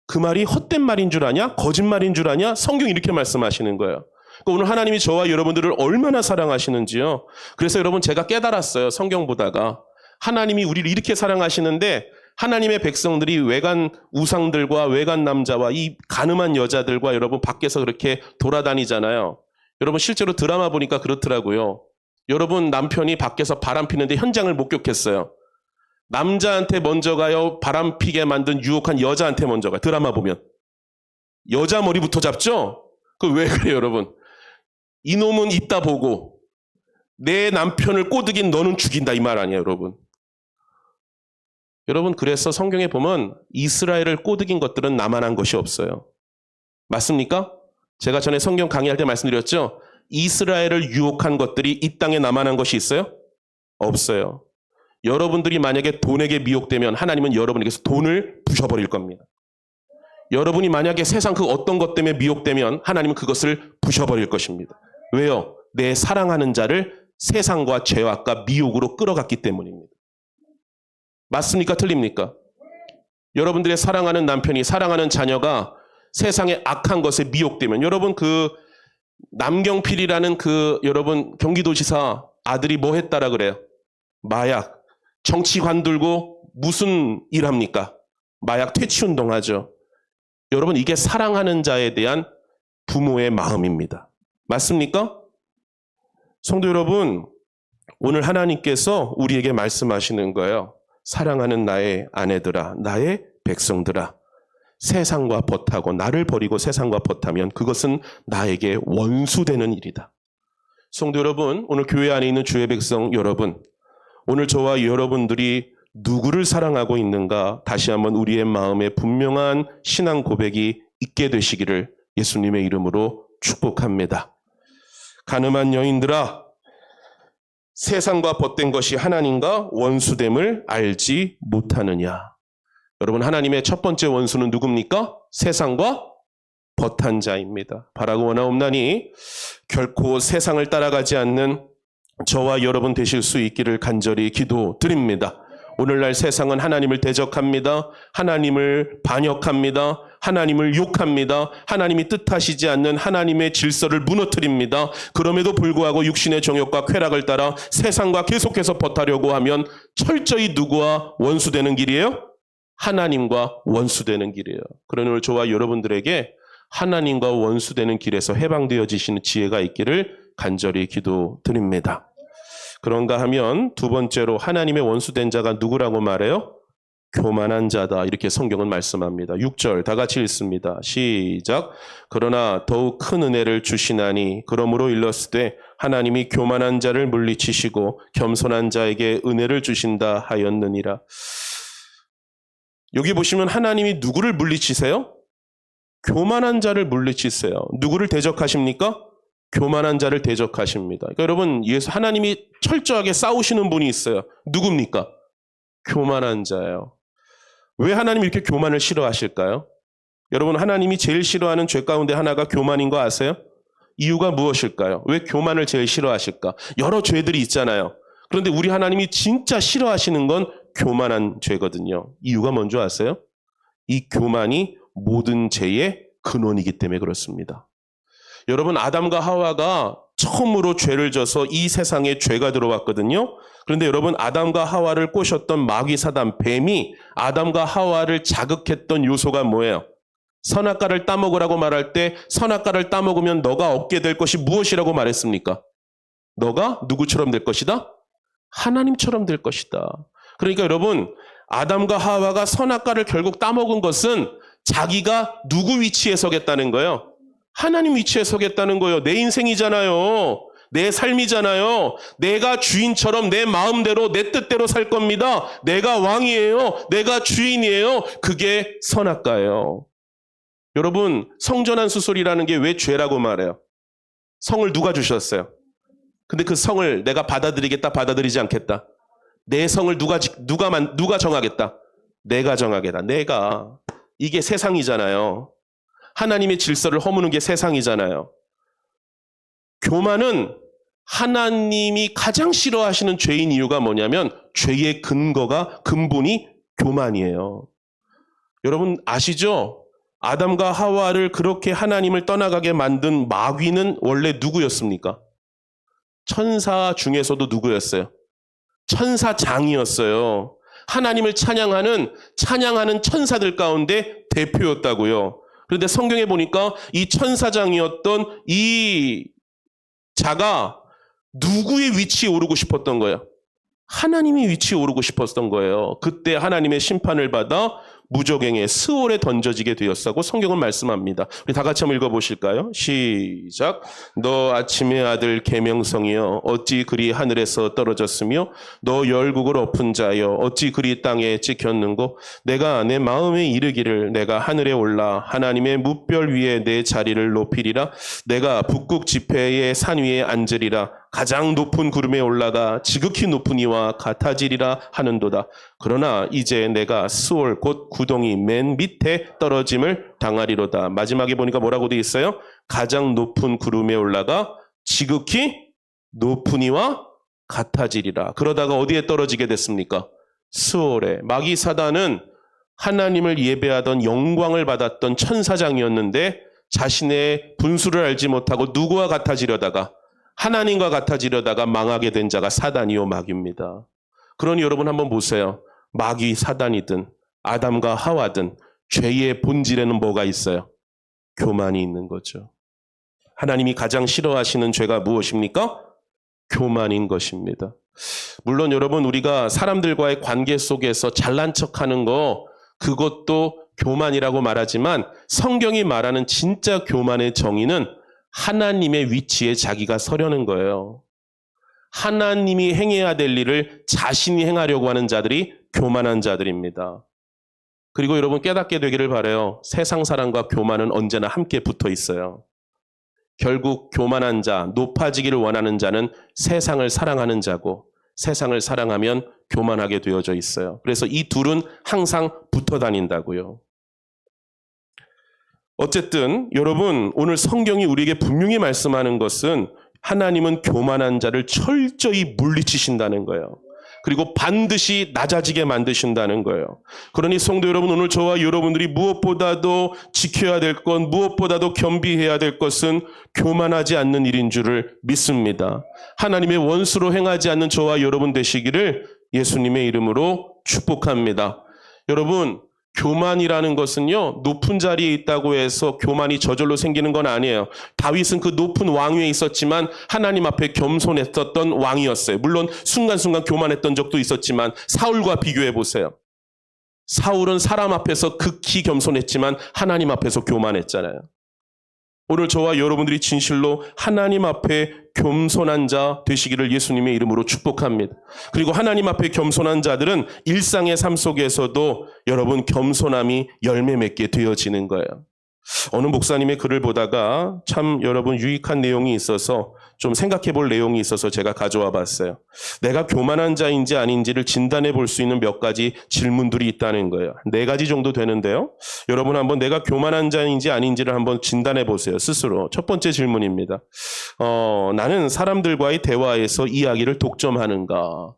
그 말이 헛된 말인 줄 아냐? 거짓말인 줄 아냐? 성경이 이렇게 말씀하시는 거예요. 그러니까 오늘 하나님이 저와 여러분들을 얼마나 사랑하시는지요. 그래서 여러분 제가 깨달았어요. 성경 보다가. 하나님이 우리를 이렇게 사랑하시는데 하나님의 백성들이 외간 우상들과 외간 남자와 이 간음한 여자들과 여러분 밖에서 그렇게 돌아다니잖아요. 여러분 실제로 드라마 보니까 그렇더라고요. 여러분 남편이 밖에서 바람 피는데 현장을 목격했어요. 남자한테 먼저 가요? 바람 피게 만든 유혹한 여자한테 먼저 가요? 드라마 보면. 여자 머리부터 잡죠? 그 왜 그래요 여러분? 이놈은 이따 보고 내 남편을 꼬드긴 너는 죽인다 이 말 아니에요 여러분? 여러분 그래서 성경에 보면 이스라엘을 꼬드긴 것들은 나만한 것이 없어요. 맞습니까? 제가 전에 성경 강의할 때 말씀드렸죠? 이스라엘을 유혹한 것들이 이 땅에 나만한 것이 있어요? 없어요. 여러분들이 만약에 돈에게 미혹되면 하나님은 여러분에게서 돈을 부셔버릴 겁니다. 여러분이 만약에 세상 그 어떤 것 때문에 미혹되면 하나님은 그것을 부셔버릴 것입니다. 왜요? 내 사랑하는 자를 세상과 죄악과 미혹으로 끌어갔기 때문입니다. 맞습니까? 틀립니까? 여러분들의 사랑하는 남편이 사랑하는 자녀가 세상의 악한 것에 미혹되면 여러분 그 남경필이라는 그 여러분 경기도지사 아들이 뭐 했다라 그래요? 마약. 정치 관들고 무슨 일 합니까? 마약 퇴치 운동하죠. 여러분 이게 사랑하는 자에 대한 부모의 마음입니다. 맞습니까? 성도 여러분, 오늘 하나님께서 우리에게 말씀하시는 거예요. 사랑하는 나의 아내들아, 나의 백성들아, 세상과 벗하고 나를 버리고 세상과 벗하면 그것은 나에게 원수되는 일이다. 성도 여러분, 오늘 교회 안에 있는 주의 백성 여러분, 오늘 저와 여러분들이 누구를 사랑하고 있는가? 다시 한번 우리의 마음에 분명한 신앙 고백이 있게 되시기를 예수님의 이름으로 축복합니다. 가늠한 여인들아, 세상과 벗된 것이 하나님과 원수됨을 알지 못하느냐? 여러분, 하나님의 첫 번째 원수는 누굽니까? 세상과 벗한 자입니다. 바라고 원하옵나니 결코 세상을 따라가지 않는 저와 여러분 되실 수 있기를 간절히 기도드립니다. 오늘날 세상은 하나님을 대적합니다. 하나님을 반역합니다. 하나님을 욕합니다. 하나님이 뜻하시지 않는 하나님의 질서를 무너뜨립니다. 그럼에도 불구하고 육신의 정욕과 쾌락을 따라 세상과 계속해서 벗하려고 하면 철저히 누구와 원수되는 길이에요? 하나님과 원수되는 길이에요. 그러니 오늘 저와 여러분들에게 하나님과 원수되는 길에서 해방되어지시는 지혜가 있기를 간절히 기도드립니다. 그런가 하면 두 번째로 하나님의 원수된 자가 누구라고 말해요? 교만한 자다. 이렇게 성경은 말씀합니다. 6절 다 같이 읽습니다. 시작. 그러나 더욱 큰 은혜를 주시나니 그러므로 일렀으되 하나님이 교만한 자를 물리치시고 겸손한 자에게 은혜를 주신다 하였느니라. 여기 보시면 하나님이 누구를 물리치세요? 교만한 자를 물리치세요. 누구를 대적하십니까? 교만한 자를 대적하십니다. 그러니까 여러분, 하나님이 철저하게 싸우시는 분이 있어요. 누굽니까? 교만한 자예요. 왜 하나님이 이렇게 교만을 싫어하실까요? 여러분, 하나님이 제일 싫어하는 죄 가운데 하나가 교만인 거 아세요? 이유가 무엇일까요? 왜 교만을 제일 싫어하실까? 여러 죄들이 있잖아요. 그런데 우리 하나님이 진짜 싫어하시는 건 교만한 죄거든요. 이유가 뭔지 아세요? 이 교만이 모든 죄의 근원이기 때문에 그렇습니다. 여러분, 아담과 하와가 처음으로 죄를 져서 이 세상에 죄가 들어왔거든요. 그런데 여러분, 아담과 하와를 꼬셨던 마귀 사단 뱀이 아담과 하와를 자극했던 요소가 뭐예요? 선악과를 따먹으라고 말할 때 선악과를 따먹으면 너가 얻게 될 것이 무엇이라고 말했습니까? 너가 누구처럼 될 것이다? 하나님처럼 될 것이다. 그러니까 여러분, 아담과 하와가 선악과를 결국 따먹은 것은 자기가 누구 위치에 서겠다는 거예요? 하나님 위치에 서겠다는 거예요. 내 인생이잖아요. 내 삶이잖아요. 내가 주인처럼 내 마음대로 내 뜻대로 살 겁니다. 내가 왕이에요. 내가 주인이에요. 그게 선악과예요. 여러분, 성전환 수술이라는 게 왜 죄라고 말해요? 성을 누가 주셨어요? 근데 그 성을 내가 받아들이겠다, 받아들이지 않겠다. 내 성을 누가 정하겠다? 내가 정하겠다. 내가. 이게 세상이잖아요. 하나님의 질서를 허무는 게 세상이잖아요. 교만은 하나님이 가장 싫어하시는 죄인 이유가 뭐냐면 죄의 근본이 교만이에요. 여러분 아시죠? 아담과 하와를 그렇게 하나님을 떠나가게 만든 마귀는 원래 누구였습니까? 천사 중에서도 누구였어요? 천사장이었어요. 하나님을 찬양하는 천사들 가운데 대표였다고요. 그런데 성경에 보니까 이 천사장이었던 이 자가 누구의 위치에 오르고 싶었던 거예요? 하나님의 위치에 오르고 싶었던 거예요. 그때 하나님의 심판을 받아 무저갱의 스올에 던져지게 되었다고 성경은 말씀합니다. 우리 다 같이 한번 읽어보실까요? 시작. 너 아침의 아들 계명성이여 어찌 그리 하늘에서 떨어졌으며 너 열국을 엎은 자여 어찌 그리 땅에 찍혔는고 내가 내 마음에 이르기를 내가 하늘에 올라 하나님의 뭇별 위에 내 자리를 높이리라. 내가 북극 지폐의 산 위에 앉으리라. 가장 높은 구름에 올라가 지극히 높은 이와 같아지리라 하는도다. 그러나 이제 내가 스올 곧 구덩이 맨 밑에 떨어짐을 당하리로다. 마지막에 보니까 뭐라고 되어 있어요? 가장 높은 구름에 올라가 지극히 높은 이와 같아지리라. 그러다가 어디에 떨어지게 됐습니까? 스올에. 마귀 사단은 하나님을 예배하던 영광을 받았던 천사장이었는데 자신의 분수를 알지 못하고 누구와 같아지려다가 하나님과 같아지려다가 망하게 된 자가 사단이요 마귀입니다. 그러니 여러분 한번 보세요. 마귀 사단이든 아담과 하와든 죄의 본질에는 뭐가 있어요? 교만이 있는 거죠. 하나님이 가장 싫어하시는 죄가 무엇입니까? 교만인 것입니다. 물론 여러분 우리가 사람들과의 관계 속에서 잘난 척하는 거 그것도 교만이라고 말하지만 성경이 말하는 진짜 교만의 정의는 하나님의 위치에 자기가 서려는 거예요. 하나님이 행해야 될 일을 자신이 행하려고 하는 자들이 교만한 자들입니다. 그리고 여러분 깨닫게 되기를 바라요. 세상 사랑과 교만은 언제나 함께 붙어 있어요. 결국 교만한 자, 높아지기를 원하는 자는 세상을 사랑하는 자고 세상을 사랑하면 교만하게 되어져 있어요. 그래서 이 둘은 항상 붙어 다닌다고요. 어쨌든 여러분 오늘 성경이 우리에게 분명히 말씀하는 것은 하나님은 교만한 자를 철저히 물리치신다는 거예요. 그리고 반드시 낮아지게 만드신다는 거예요. 그러니 성도 여러분, 오늘 저와 여러분들이 무엇보다도 지켜야 될 것, 무엇보다도 겸비해야 될 것은 교만하지 않는 일인 줄을 믿습니다. 하나님의 원수로 행하지 않는 저와 여러분 되시기를 예수님의 이름으로 축복합니다. 여러분, 교만이라는 것은요, 높은 자리에 있다고 해서 교만이 저절로 생기는 건 아니에요. 다윗은 그 높은 왕위에 있었지만 하나님 앞에 겸손했었던 왕이었어요. 물론 순간순간 교만했던 적도 있었지만 사울과 비교해 보세요. 사울은 사람 앞에서 극히 겸손했지만 하나님 앞에서 교만했잖아요. 오늘 저와 여러분들이 진실로 하나님 앞에 겸손한 자 되시기를 예수님의 이름으로 축복합니다. 그리고 하나님 앞에 겸손한 자들은 일상의 삶 속에서도 여러분 겸손함이 열매 맺게 되어지는 거예요. 어느 목사님의 글을 보다가 참 여러분 유익한 내용이 있어서 좀 생각해 볼 내용이 있어서 제가 가져와 봤어요. 내가 교만한 자인지 아닌지를 진단해 볼 수 있는 몇 가지 질문들이 있다는 거예요. 4가지 정도 되는데요. 여러분 한번 내가 교만한 자인지 아닌지를 한번 진단해 보세요. 스스로. 첫 번째 질문입니다. 나는 사람들과의 대화에서 이야기를 독점하는가?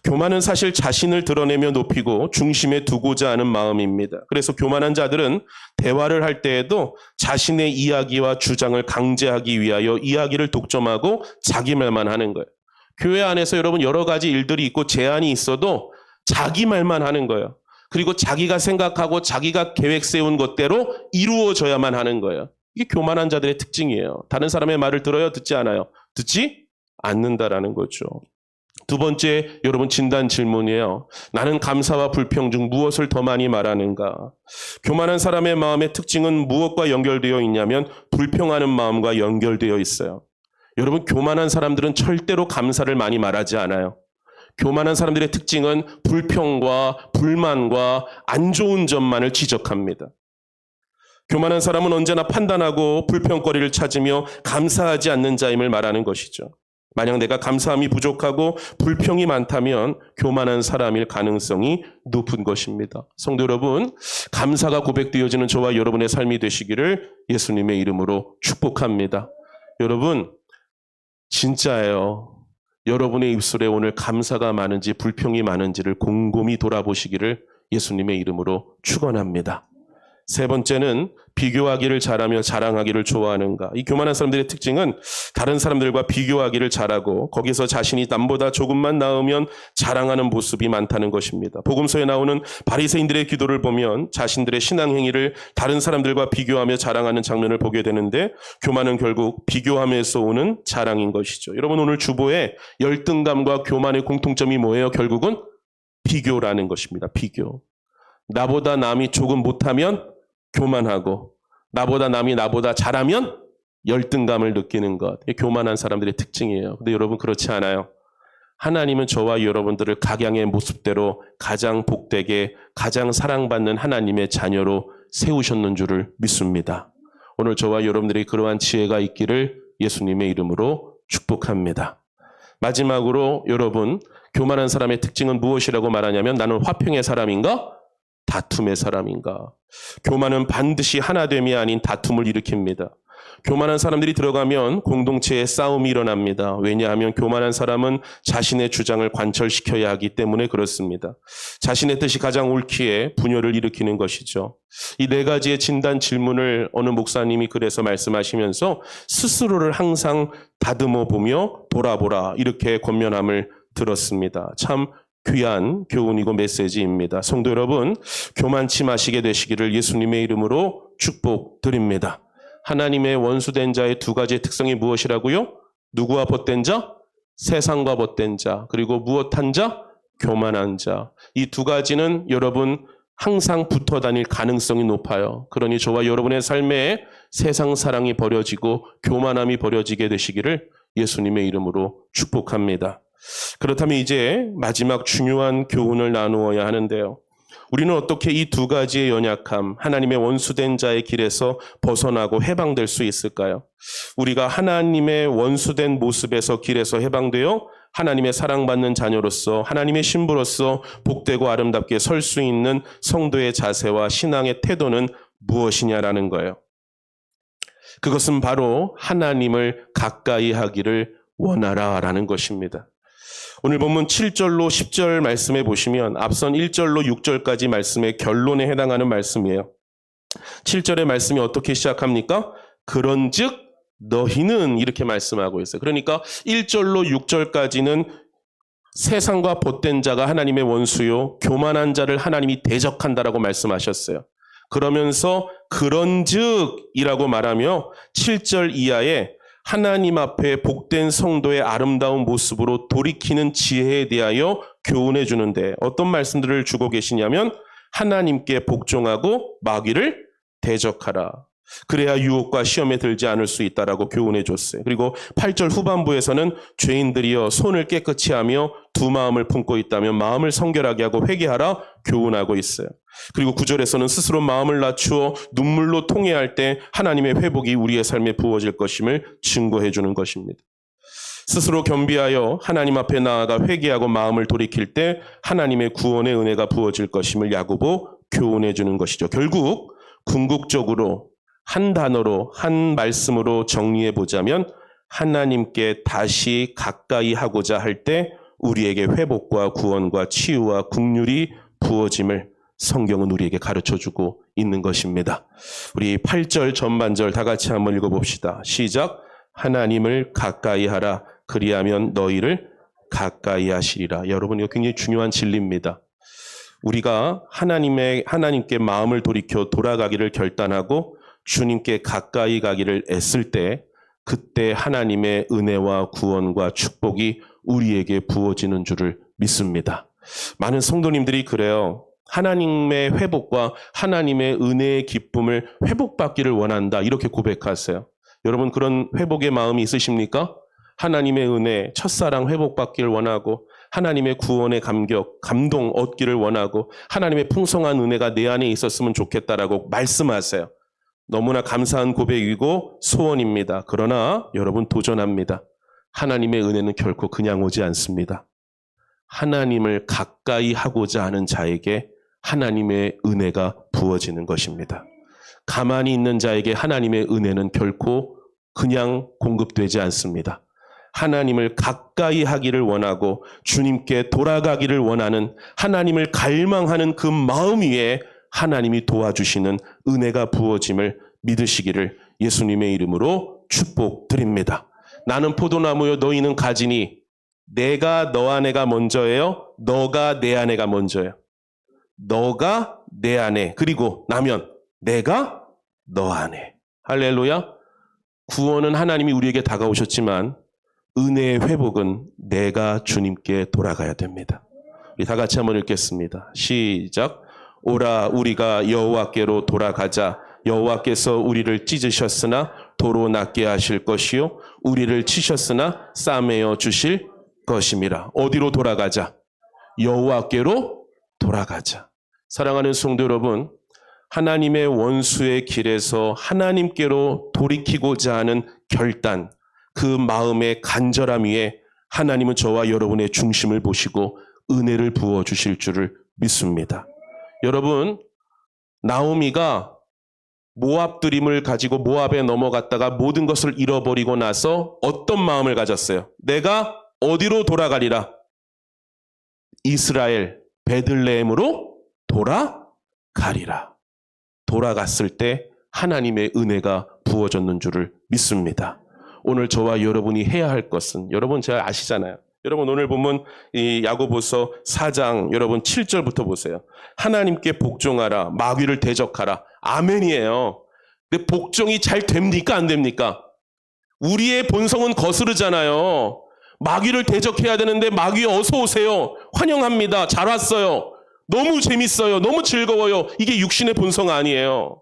교만은 사실 자신을 드러내며 높이고 중심에 두고자 하는 마음입니다. 그래서 교만한 자들은 대화를 할 때에도 자신의 이야기와 주장을 강제하기 위하여 이야기를 독점하고 자기 말만 하는 거예요. 교회 안에서 여러분 여러 가지 일들이 있고 제안이 있어도 자기 말만 하는 거예요. 그리고 자기가 생각하고 자기가 계획 세운 것대로 이루어져야만 하는 거예요. 이게 교만한 자들의 특징이에요. 다른 사람의 말을 들어요? 듣지 않아요? 듣지 않는다라는 거죠. 두 번째 여러분 진단 질문이에요. 나는 감사와 불평 중 무엇을 더 많이 말하는가? 교만한 사람의 마음의 특징은 무엇과 연결되어 있냐면 불평하는 마음과 연결되어 있어요. 여러분 교만한 사람들은 절대로 감사를 많이 말하지 않아요. 교만한 사람들의 특징은 불평과 불만과 안 좋은 점만을 지적합니다. 교만한 사람은 언제나 판단하고 불평거리를 찾으며 감사하지 않는 자임을 말하는 것이죠. 만약 내가 감사함이 부족하고 불평이 많다면 교만한 사람일 가능성이 높은 것입니다. 성도 여러분, 감사가 고백되어지는 저와 여러분의 삶이 되시기를 예수님의 이름으로 축복합니다. 여러분, 진짜예요. 여러분의 입술에 오늘 감사가 많은지 불평이 많은지를 곰곰이 돌아보시기를 예수님의 이름으로 축원합니다. 세 번째는 비교하기를 잘하며 자랑하기를 좋아하는가. 이 교만한 사람들의 특징은 다른 사람들과 비교하기를 잘하고 거기서 자신이 남보다 조금만 나으면 자랑하는 모습이 많다는 것입니다. 복음서에 나오는 바리새인들의 기도를 보면 자신들의 신앙 행위를 다른 사람들과 비교하며 자랑하는 장면을 보게 되는데 교만은 결국 비교함에서 오는 자랑인 것이죠. 여러분 오늘 주보에 열등감과 교만의 공통점이 뭐예요? 결국은 비교라는 것입니다. 비교. 나보다 남이 조금 못하면 교만하고 나보다 남이 나보다 잘하면 열등감을 느끼는 것. 이게 교만한 사람들의 특징이에요. 근데 여러분 그렇지 않아요. 하나님은 저와 여러분들을 각양의 모습대로 가장 복되게 가장 사랑받는 하나님의 자녀로 세우셨는 줄을 믿습니다. 오늘 저와 여러분들이 그러한 지혜가 있기를 예수님의 이름으로 축복합니다. 마지막으로 여러분 교만한 사람의 특징은 무엇이라고 말하냐면 나는 화평의 사람인가? 다툼의 사람인가? 교만은 반드시 하나됨이 아닌 다툼을 일으킵니다. 교만한 사람들이 들어가면 공동체에 싸움이 일어납니다. 왜냐하면 교만한 사람은 자신의 주장을 관철시켜야 하기 때문에 그렇습니다. 자신의 뜻이 가장 옳기에 분열을 일으키는 것이죠. 이 4가지의 진단 질문을 어느 목사님이 그래서 말씀하시면서 스스로를 항상 다듬어 보며 돌아보라 이렇게 권면함을 들었습니다. 참 귀한 교훈이고 메시지입니다. 성도 여러분, 교만치 마시게 되시기를 예수님의 이름으로 축복드립니다. 하나님의 원수된 자의 2가지의 특성이 무엇이라고요? 누구와 벗된 자? 세상과 벗된 자. 그리고 무엇한 자? 교만한 자. 이 2가지는 여러분 항상 붙어 다닐 가능성이 높아요. 그러니 저와 여러분의 삶에 세상 사랑이 버려지고 교만함이 버려지게 되시기를 예수님의 이름으로 축복합니다. 그렇다면 이제 마지막 중요한 교훈을 나누어야 하는데요. 우리는 어떻게 이 두 가지의 연약함, 하나님의 원수된 자의 길에서 벗어나고 해방될 수 있을까요? 우리가 하나님의 원수된 모습에서 길에서 해방되어 하나님의 사랑받는 자녀로서 하나님의 신부로서 복되고 아름답게 설 수 있는 성도의 자세와 신앙의 태도는 무엇이냐라는 거예요. 그것은 바로 하나님을 가까이 하기를 원하라라는 것입니다. 오늘 본문 7절로 10절 말씀에 보시면 앞선 1절로 6절까지 말씀의 결론에 해당하는 말씀이에요. 7절의 말씀이 어떻게 시작합니까? 그런즉 너희는 이렇게 말씀하고 있어요. 그러니까 1절로 6절까지는 세상과 못된 자가 하나님의 원수요 교만한 자를 하나님이 대적한다라고 말씀하셨어요. 그러면서 그런즉이라고 말하며 7절 이하에 하나님 앞에 복된 성도의 아름다운 모습으로 돌이키는 지혜에 대하여 교훈해 주는데 어떤 말씀들을 주고 계시냐면 하나님께 복종하고 마귀를 대적하라. 그래야 유혹과 시험에 들지 않을 수 있다라고 교훈해 줬어요. 그리고 8절 후반부에서는 죄인들이여 손을 깨끗이 하며 두 마음을 품고 있다면 마음을 성결하게 하고 회개하라 교훈하고 있어요. 그리고 9절에서는 스스로 마음을 낮추어 눈물로 통회할 때 하나님의 회복이 우리의 삶에 부어질 것임을 증거해 주는 것입니다. 스스로 겸비하여 하나님 앞에 나아가 회개하고 마음을 돌이킬 때 하나님의 구원의 은혜가 부어질 것임을 야고보 교훈해 주는 것이죠. 결국 궁극적으로 한 단어로 한 말씀으로 정리해 보자면 하나님께 다시 가까이 하고자 할 때 우리에게 회복과 구원과 치유와 긍휼이 부어짐을 성경은 우리에게 가르쳐주고 있는 것입니다. 우리 8절 전반절 다 같이 한번 읽어봅시다. 시작. 하나님을 가까이 하라. 그리하면 너희를 가까이 하시리라. 여러분 이거 굉장히 중요한 진리입니다. 우리가 하나님께 마음을 돌이켜 돌아가기를 결단하고 주님께 가까이 가기를 애쓸 때 그때 하나님의 은혜와 구원과 축복이 우리에게 부어지는 줄을 믿습니다. 많은 성도님들이 그래요. 하나님의 회복과 하나님의 은혜의 기쁨을 회복받기를 원한다. 이렇게 고백하세요. 여러분 그런 회복의 마음이 있으십니까? 하나님의 은혜, 첫사랑 회복받기를 원하고 하나님의 구원의 감동 얻기를 원하고 하나님의 풍성한 은혜가 내 안에 있었으면 좋겠다라고 말씀하세요. 너무나 감사한 고백이고 소원입니다. 그러나 여러분 도전합니다. 하나님의 은혜는 결코 그냥 오지 않습니다. 하나님을 가까이 하고자 하는 자에게 하나님의 은혜가 부어지는 것입니다. 가만히 있는 자에게 하나님의 은혜는 결코 그냥 공급되지 않습니다. 하나님을 가까이 하기를 원하고 주님께 돌아가기를 원하는 하나님을 갈망하는 그 마음 위에 하나님이 도와주시는 은혜가 부어짐을 믿으시기를 예수님의 이름으로 축복드립니다. 나는 포도나무요 너희는 가지니 내가 너 안에가 먼저예요. 너가 내 안에가 먼저예요. 너가 내 안에 그리고 나면 내가 너 안에. 할렐루야. 구원은 하나님이 우리에게 다가오셨지만 은혜의 회복은 내가 주님께 돌아가야 됩니다. 우리 다 같이 한번 읽겠습니다. 시작. 오라 우리가 여호와께로 돌아가자. 여호와께서 우리를 찢으셨으나 도로 낫게 하실 것이요 우리를 치셨으나 싸매어 주실 것임이라. 어디로 돌아가자? 여호와께로 돌아가자. 사랑하는 성도 여러분, 하나님의 원수의 길에서 하나님께로 돌이키고자 하는 결단, 그 마음의 간절함 위에 하나님은 저와 여러분의 중심을 보시고 은혜를 부어주실 줄을 믿습니다. 여러분, 나오미가 모압 드림을 가지고 모압에 넘어갔다가 모든 것을 잃어버리고 나서 어떤 마음을 가졌어요? 내가 어디로 돌아가리라? 이스라엘 베들레헴으로 돌아가리라. 돌아갔을 때 하나님의 은혜가 부어졌는 줄을 믿습니다. 오늘 저와 여러분이 해야 할 것은 여러분 잘 아시잖아요. 여러분 오늘 보면 이 야고보서 4장 여러분 7절부터 보세요. 하나님께 복종하라. 마귀를 대적하라. 아멘이에요. 근데 복종이 잘 됩니까? 안 됩니까? 우리의 본성은 거스르잖아요. 마귀를 대적해야 되는데 마귀 어서 오세요. 환영합니다. 잘 왔어요. 너무 재밌어요. 너무 즐거워요. 이게 육신의 본성 아니에요.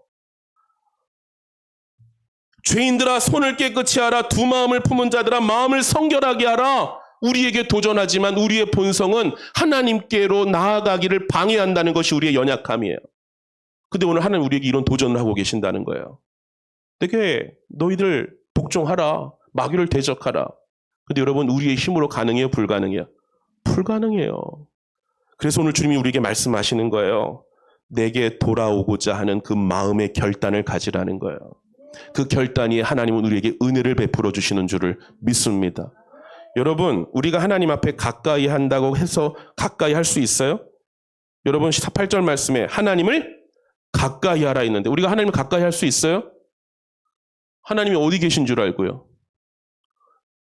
죄인들아 손을 깨끗이 하라. 두 마음을 품은 자들아 마음을 성결하게 하라. 우리에게 도전하지만 우리의 본성은 하나님께로 나아가기를 방해한다는 것이 우리의 연약함이에요. 근데 오늘 하나님 우리에게 이런 도전을 하고 계신다는 거예요. 되게 너희들 복종하라. 마귀를 대적하라. 근데 여러분 우리의 힘으로 가능해요? 불가능해요? 불가능해요. 그래서 오늘 주님이 우리에게 말씀하시는 거예요. 내게 돌아오고자 하는 그 마음의 결단을 가지라는 거예요. 그 결단이 하나님은 우리에게 은혜를 베풀어 주시는 줄을 믿습니다. 여러분 우리가 하나님 앞에 가까이 한다고 해서 가까이 할 수 있어요? 여러분 8절 말씀에 하나님을 가까이 하라 했는데 우리가 하나님을 가까이 할 수 있어요? 하나님이 어디 계신 줄 알고요.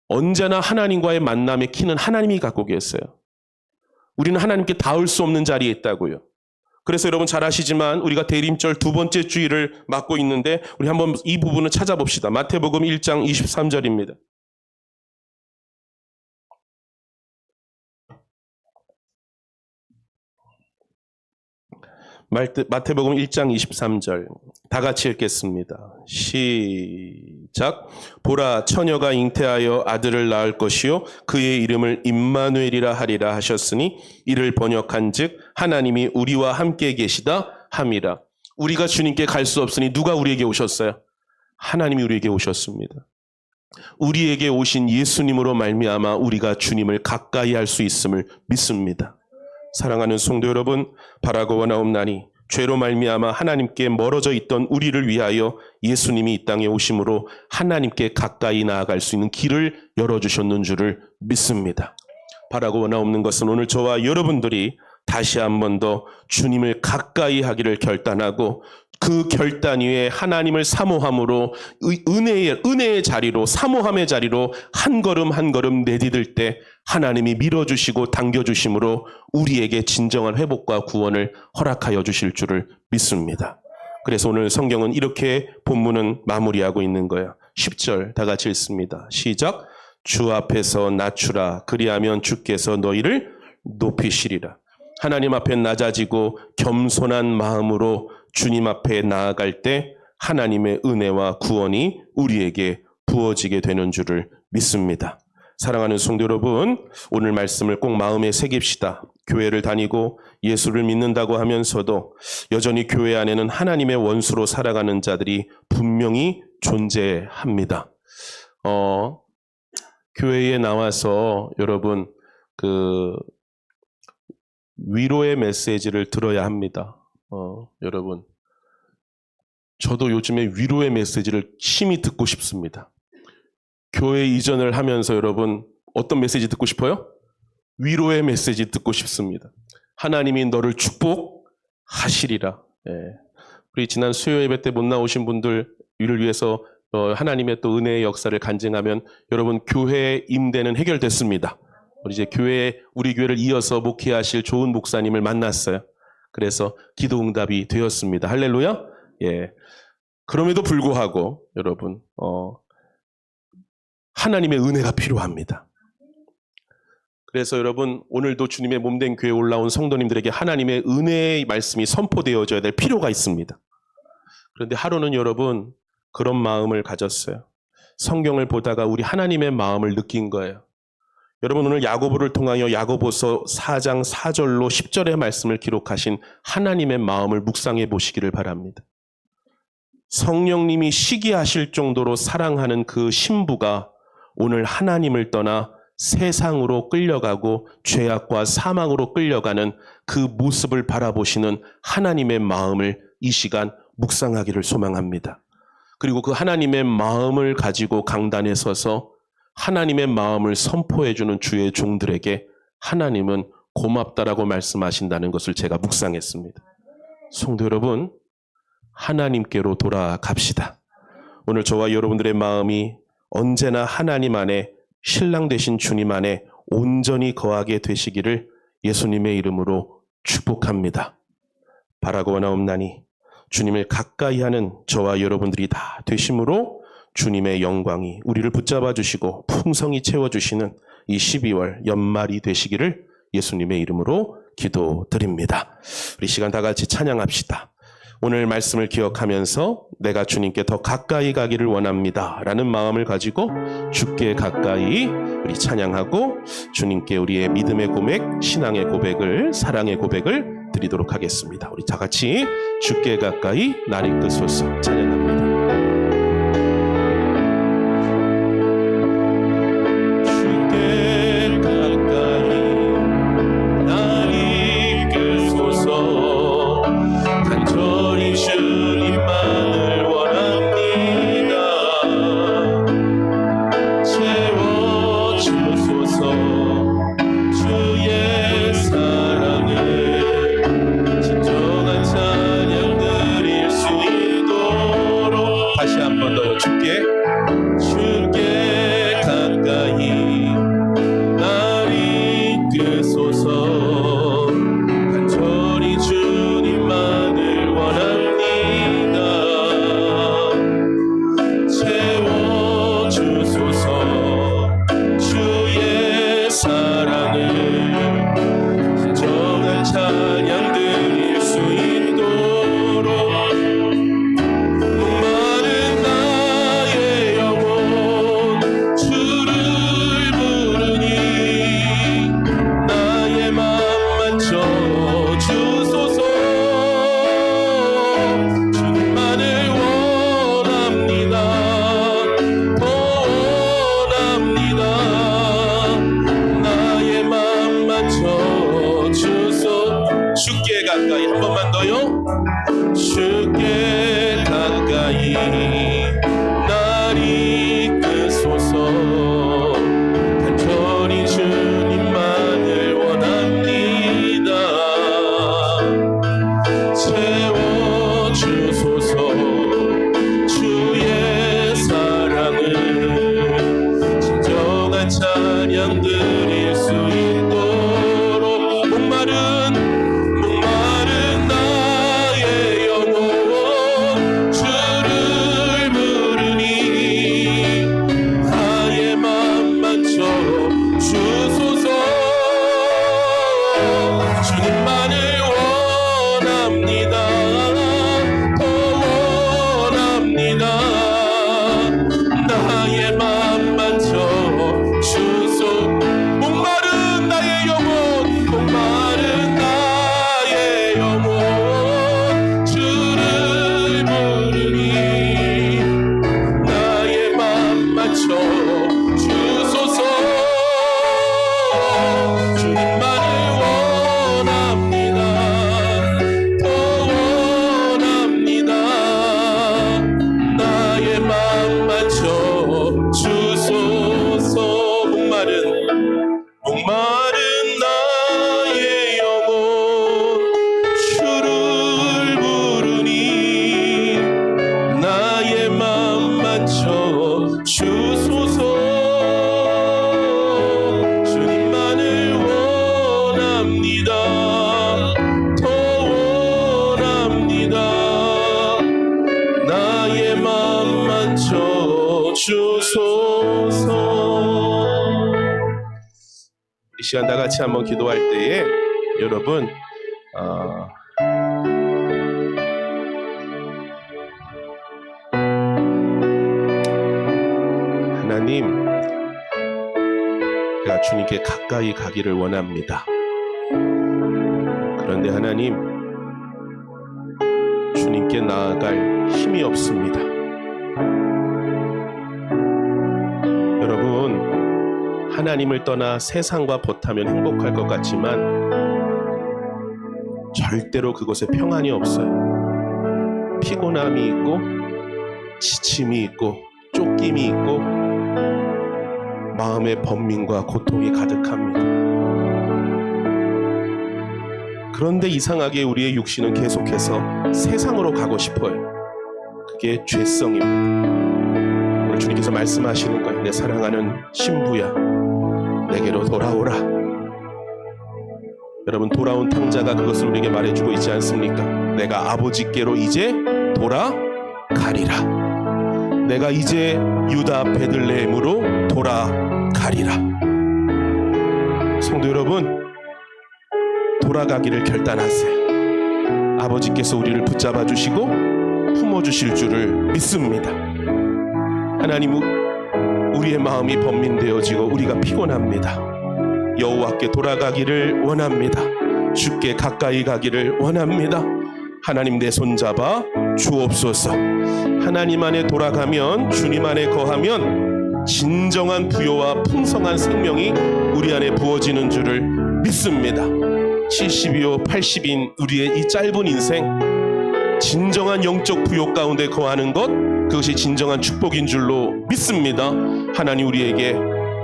언제나 하나님과의 만남의 키는 하나님이 갖고 계세요. 우리는 하나님께 닿을 수 없는 자리에 있다고요. 그래서 여러분 잘 아시지만 우리가 대림절 두 번째 주일을 맡고 있는데 우리 한번 이 부분을 찾아봅시다. 마태복음 1장 23절입니다. 마태복음 1장 23절 다 같이 읽겠습니다. 시작. 보라 처녀가 잉태하여 아들을 낳을 것이요 그의 이름을 임마누엘이라 하리라 하셨으니 이를 번역한즉 하나님이 우리와 함께 계시다 함이라. 우리가 주님께 갈 수 없으니 누가 우리에게 오셨어요? 하나님이 우리에게 오셨습니다. 우리에게 오신 예수님으로 말미암아 우리가 주님을 가까이 할 수 있음을 믿습니다. 사랑하는 성도 여러분, 바라고 원하옵나니 죄로 말미암아 하나님께 멀어져 있던 우리를 위하여 예수님이 이 땅에 오심으로 하나님께 가까이 나아갈 수 있는 길을 열어주셨는 줄을 믿습니다. 바라고 원하옵는 것은 오늘 저와 여러분들이 다시 한 번 더 주님을 가까이 하기를 결단하고 그 결단 위에 하나님을 사모함으로 은혜의 자리로 사모함의 자리로 한 걸음 한 걸음 내디딜 때 하나님이 밀어주시고 당겨주심으로 우리에게 진정한 회복과 구원을 허락하여 주실 줄을 믿습니다. 그래서 오늘 성경은 이렇게 본문은 마무리하고 있는 거예요. 10절 다 같이 읽습니다. 시작. 주 앞에서 낮추라. 그리하면 주께서 너희를 높이시리라. 하나님 앞에 낮아지고 겸손한 마음으로 주님 앞에 나아갈 때 하나님의 은혜와 구원이 우리에게 부어지게 되는 줄을 믿습니다. 사랑하는 성도 여러분, 오늘 말씀을 꼭 마음에 새깁시다. 교회를 다니고 예수를 믿는다고 하면서도 여전히 교회 안에는 하나님의 원수로 살아가는 자들이 분명히 존재합니다. 교회에 나와서 여러분 위로의 메시지를 들어야 합니다. 여러분, 저도 요즘에 위로의 메시지를 심히 듣고 싶습니다. 교회 이전을 하면서 여러분 어떤 메시지 듣고 싶어요? 위로의 메시지 듣고 싶습니다. 하나님이 너를 축복하시리라. 우리 지난 수요 예배 때 못 나오신 분들을 위해서 하나님의 또 은혜의 역사를 간증하면 여러분 교회 임대는 해결됐습니다. 우리 이제 우리 교회를 이어서 목회하실 좋은 목사님을 만났어요. 그래서 기도 응답이 되었습니다. 할렐루야. 예. 그럼에도 불구하고 여러분 하나님의 은혜가 필요합니다. 그래서 여러분 오늘도 주님의 몸된 교회에 올라온 성도님들에게 하나님의 은혜의 말씀이 선포되어져야 될 필요가 있습니다. 그런데 하루는 여러분 그런 마음을 가졌어요. 성경을 보다가 우리 하나님의 마음을 느낀 거예요. 여러분 오늘 야고보를 통하여 야고보서 4장 4절로 10절의 말씀을 기록하신 하나님의 마음을 묵상해 보시기를 바랍니다. 성령님이 시기하실 정도로 사랑하는 그 신부가 오늘 하나님을 떠나 세상으로 끌려가고 죄악과 사망으로 끌려가는 그 모습을 바라보시는 하나님의 마음을 이 시간 묵상하기를 소망합니다. 그리고 그 하나님의 마음을 가지고 강단에 서서 하나님의 마음을 선포해주는 주의 종들에게 하나님은 고맙다라고 말씀하신다는 것을 제가 묵상했습니다. 성도 여러분, 하나님께로 돌아갑시다. 오늘 저와 여러분들의 마음이 언제나 하나님 안에 신랑 되신 주님 안에 온전히 거하게 되시기를 예수님의 이름으로 축복합니다. 바라고 원하옵나니 주님을 가까이 하는 저와 여러분들이 다 되심으로 주님의 영광이 우리를 붙잡아 주시고 풍성히 채워주시는 이 12월 연말이 되시기를 예수님의 이름으로 기도드립니다. 우리 시간 다 같이 찬양합시다. 오늘 말씀을 기억하면서 내가 주님께 더 가까이 가기를 원합니다 라는 마음을 가지고 주께 가까이 우리 찬양하고 주님께 우리의 믿음의 고백, 신앙의 고백을, 사랑의 고백을 드리도록 하겠습니다. 우리 다 같이 주께 가까이 날 이끄소서 찬양합니다. 이 시간 다 같이 한번 기도할 때에 여러분 하나님, 내가 주님께 가까이 가기를 원합니다. 그런데 하나님, 주님께 나아갈 힘이 없습니다. 여러분, 하나님을 떠나 세상과 보타면 행복할 것 같지만 절대로 그곳에 평안이 없어요. 피곤함이 있고 지침이 있고 쫓김이 있고 마음의 번민과 고통이 가득합니다. 그런데 이상하게 우리의 육신은 계속해서 세상으로 가고 싶어요. 그게 죄성입니다. 오늘 주님께서 말씀하시는 거예요. 내 사랑하는 신부야, 내게로 돌아오라. 여러분, 돌아온 탕자가 그것을 우리에게 말해주고 있지 않습니까? 내가 아버지께로 이제 돌아가리라. 내가 이제 유다 베들레헴으로 돌아가리라. 성도 여러분, 돌아가기를 결단하세요. 아버지께서 우리를 붙잡아 주시고 품어 주실 줄을 믿습니다. 하나님, 우리의 마음이 번민되어지고 우리가 피곤합니다. 여호와께 돌아가기를 원합니다. 주께 가까이 가기를 원합니다. 하나님 내 손잡아 주옵소서. 하나님 안에 돌아가면, 주님 안에 거하면 진정한 부요와 풍성한 생명이 우리 안에 부어지는 줄을 믿습니다. 70이요 80인 우리의 이 짧은 인생, 진정한 영적 부요 가운데 거하는 것, 그것이 진정한 축복인 줄로 믿습니다. 하나님 우리에게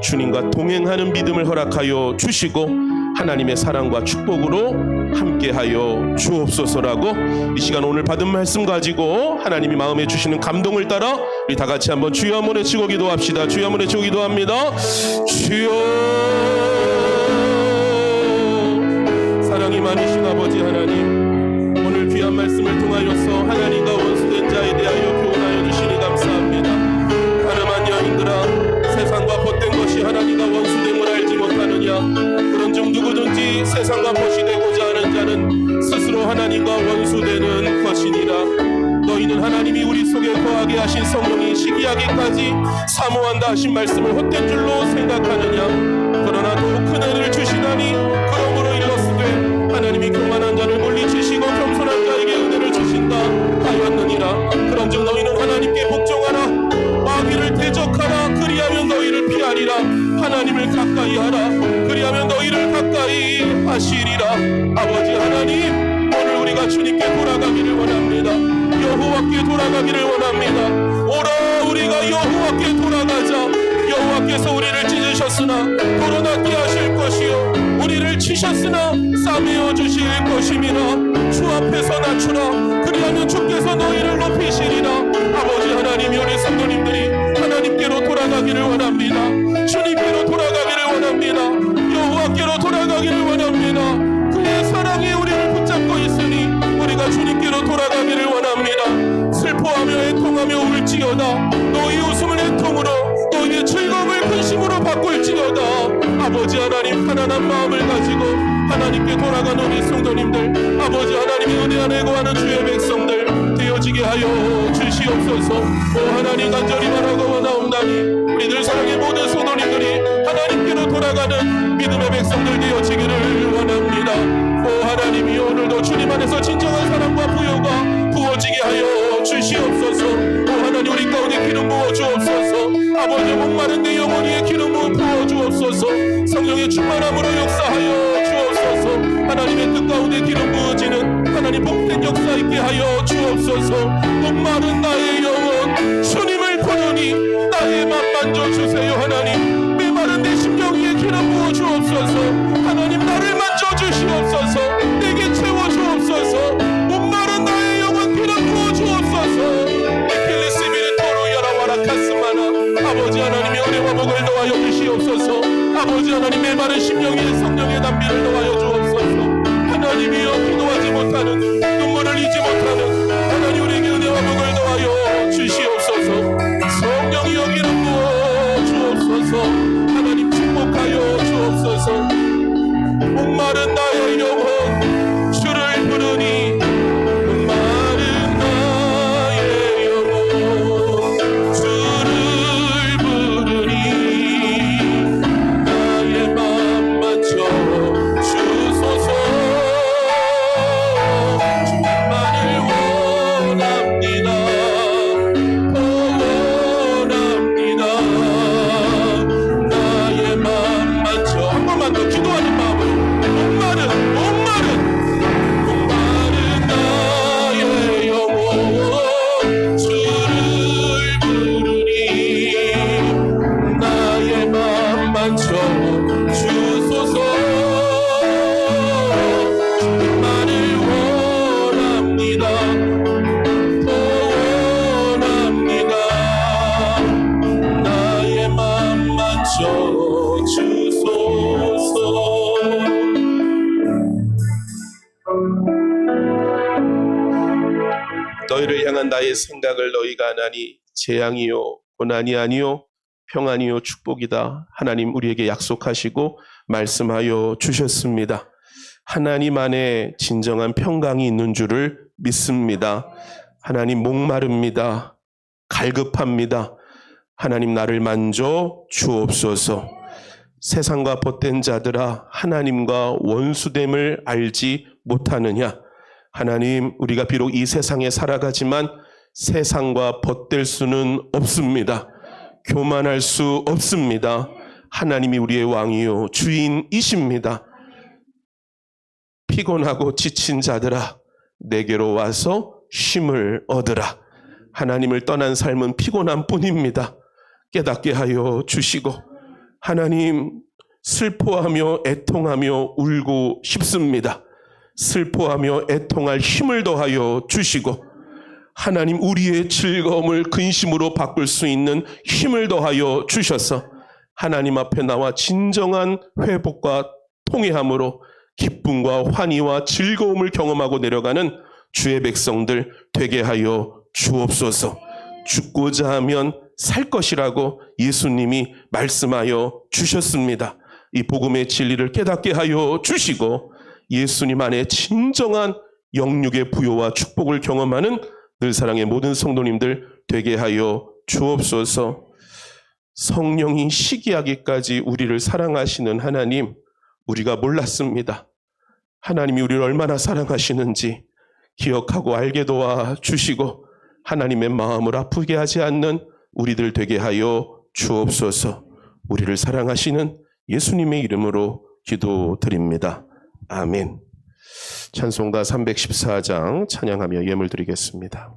주님과 동행하는 믿음을 허락하여 주시고 하나님의 사랑과 축복으로 함께하여 주옵소서라고, 이 시간 오늘 받은 말씀 가지고 하나님이 마음에 주시는 감동을 따라 우리 다 같이 한번 주여 한번 외치고 기도합시다. 주여 한번 외치고 기도합니다. 주여. 사랑이 많으신 아버지 하나님, 오늘 귀한 말씀을 통하여서 하나님과 원수된 자에 대하여 교훈하여 주시니 감사합니다. 가늠한 여인들아, 세상과 벗된 것이 하나님과 원수됨을 알지 못하느냐? 그런즉 누구든지 세상과 벗이 되고자 하는 자는 스스로 하나님과 원수되는 것이니라. 너희는 하나님이 우리 속에 거하게 하신 성령이 시기하기까지 사모한다 하신 말씀을 헛된 줄로 생각하느냐? 그러나 더욱 큰 은혜를 주시나니 그러므로 일렀으되 하나님이 교만한 자를 물리치시고 겸손한 자에게 은혜를 주신다 하였느니라. 그런즉 너희는 하나님께 복종하라. 마귀를 대적하라. 그리하면 너희를 피하리라. 하나님을 가까이 하라. 그리하면 너희를 가까이 하시리라. 아버지 하나님, 오늘 우리가 주님께 돌아가기를 원합니다. 여호와께 돌아가기를 원합니다. 오라, 우리가 여호와께 돌아가자. 여호와께서 우리를 찢으셨으나 도로낫게 하실 것이요, 우리를 치셨으나 싸매어 주실 것임이라. 주 앞에서 낮추라. 그리하면 주께서 너희를 높이시리라. 아버지 하나님, 우리 성도님들이 하나님께로 돌아가기를 원합니다. 주님께로 돌아가기를 원합니다. 여호와께로 돌아가기를 원합니다. 그의 사랑이 우리를 붙잡고 있으니 우리가 주님께로 돌아가기를 원합니다. 슬퍼하며 애통하며 울지어다. 너희 웃음을 애통으로, 너희의 즐거움을 근심으로 바꿀지어다. 아버지 하나님, 편안한 마음을 가지고 하나님께 돌아가는 우리 성도님들, 아버지 하나님의 은혜 안에 거하는 주의 백성들 되어지게 하여 주시옵소서. 오 하나님, 간절히 바라고 원하옵나니 우리들 사랑의 모든 성도님들이 하나님께로 돌아가는 믿음의 백성들 되어지기를 원합니다. 오 하나님이 오늘도 주님 안에서 진정한 사랑과 부요가 부어지게 하여 주시옵소서. 오 하나님, 우리 가운데 기름 부어 주옵소서. 아버지, 목마른 내 영혼위에 기름 부어 주옵소서. 성령의 충만함으로 역사하여 주옵소서. 하나님의 뜻 가운데 기름 부어지는 하나님 복된 역사 있게 하여 주옵소서. 목마른 나의 영혼 주님을 부르니 나의 맘 만져주세요. 하나님, 메마른 내 심령 위에 기름 부어 주옵소서. 하나님, 나를 만져주시옵소서. 내게 채워 주옵소서. 목마른 나의 영혼 기름 부어 주옵소서. 에필리스미르토로 야라와라 카스마나. 아버지 하나님의 은혜와 복을 더하여 주시옵소서. 아버지 하나님, 메마른 심령 위에 성령의 담비를 더하여 주옵소서. 하나님이여, 기도하지 못하는, 눈물을 잊지 못하는 하나님, 우리에게 은혜와 복을 더하여 주시옵소서. 성령이여, 기름 부어 주옵소서. 하나님, 축복하여 주옵소서. 목마른 나의 영혼 주를 부르니, 목마른 나의 영혼 주를 부르니 나의 맘 만져 주소서. 주만을 원합니다. 원합니다. 나의 맘 만져. 한 번만 더 기도하는 마음으로, 목마른 나의 영혼 주를 부르니 나의 맘 만져 주소서. 주만을 원합니다. 원합니다. 나의 맘 만져 주소서. 너희를 향한 나의 생각을 너희가 아나니 재앙이요 고난이 아니요 평안이요 축복이다. 하나님 우리에게 약속하시고 말씀하여 주셨습니다. 하나님 안에 진정한 평강이 있는 줄을 믿습니다. 하나님, 목마릅니다. 갈급합니다. 하나님 나를 만져 주옵소서. 세상과 벗된 자들아 하나님과 원수됨을 알지 못하느냐. 하나님 우리가 비록 이 세상에 살아가지만 세상과 벗될 수는 없습니다. 교만할 수 없습니다. 하나님이 우리의 왕이요 주인이십니다. 피곤하고 지친 자들아 내게로 와서 쉼을 얻으라. 하나님을 떠난 삶은 피곤함 뿐입니다. 깨닫게 하여 주시고 하나님 슬퍼하며 애통하며 울고 싶습니다. 슬퍼하며 애통할 힘을 더하여 주시고 하나님 우리의 즐거움을 근심으로 바꿀 수 있는 힘을 더하여 주셔서 하나님 앞에 나와 진정한 회복과 통회함으로 기쁨과 환희와 즐거움을 경험하고 내려가는 주의 백성들 되게 하여 주옵소서. 죽고자 하면 살 것이라고 예수님이 말씀하여 주셨습니다. 이 복음의 진리를 깨닫게 하여 주시고 예수님 안에 진정한 영육의 부요와 축복을 경험하는 늘사랑의 모든 성도님들 되게 하여 주옵소서. 성령이 시기하기까지 우리를 사랑하시는 하나님 우리가 몰랐습니다. 하나님이 우리를 얼마나 사랑하시는지 기억하고 알게 도와 주시고 하나님의 마음을 아프게 하지 않는 우리들 되게 하여 주옵소서. 우리를 사랑하시는 예수님의 이름으로 기도드립니다. 아멘. 찬송가 314장 찬양하며 예물 드리겠습니다.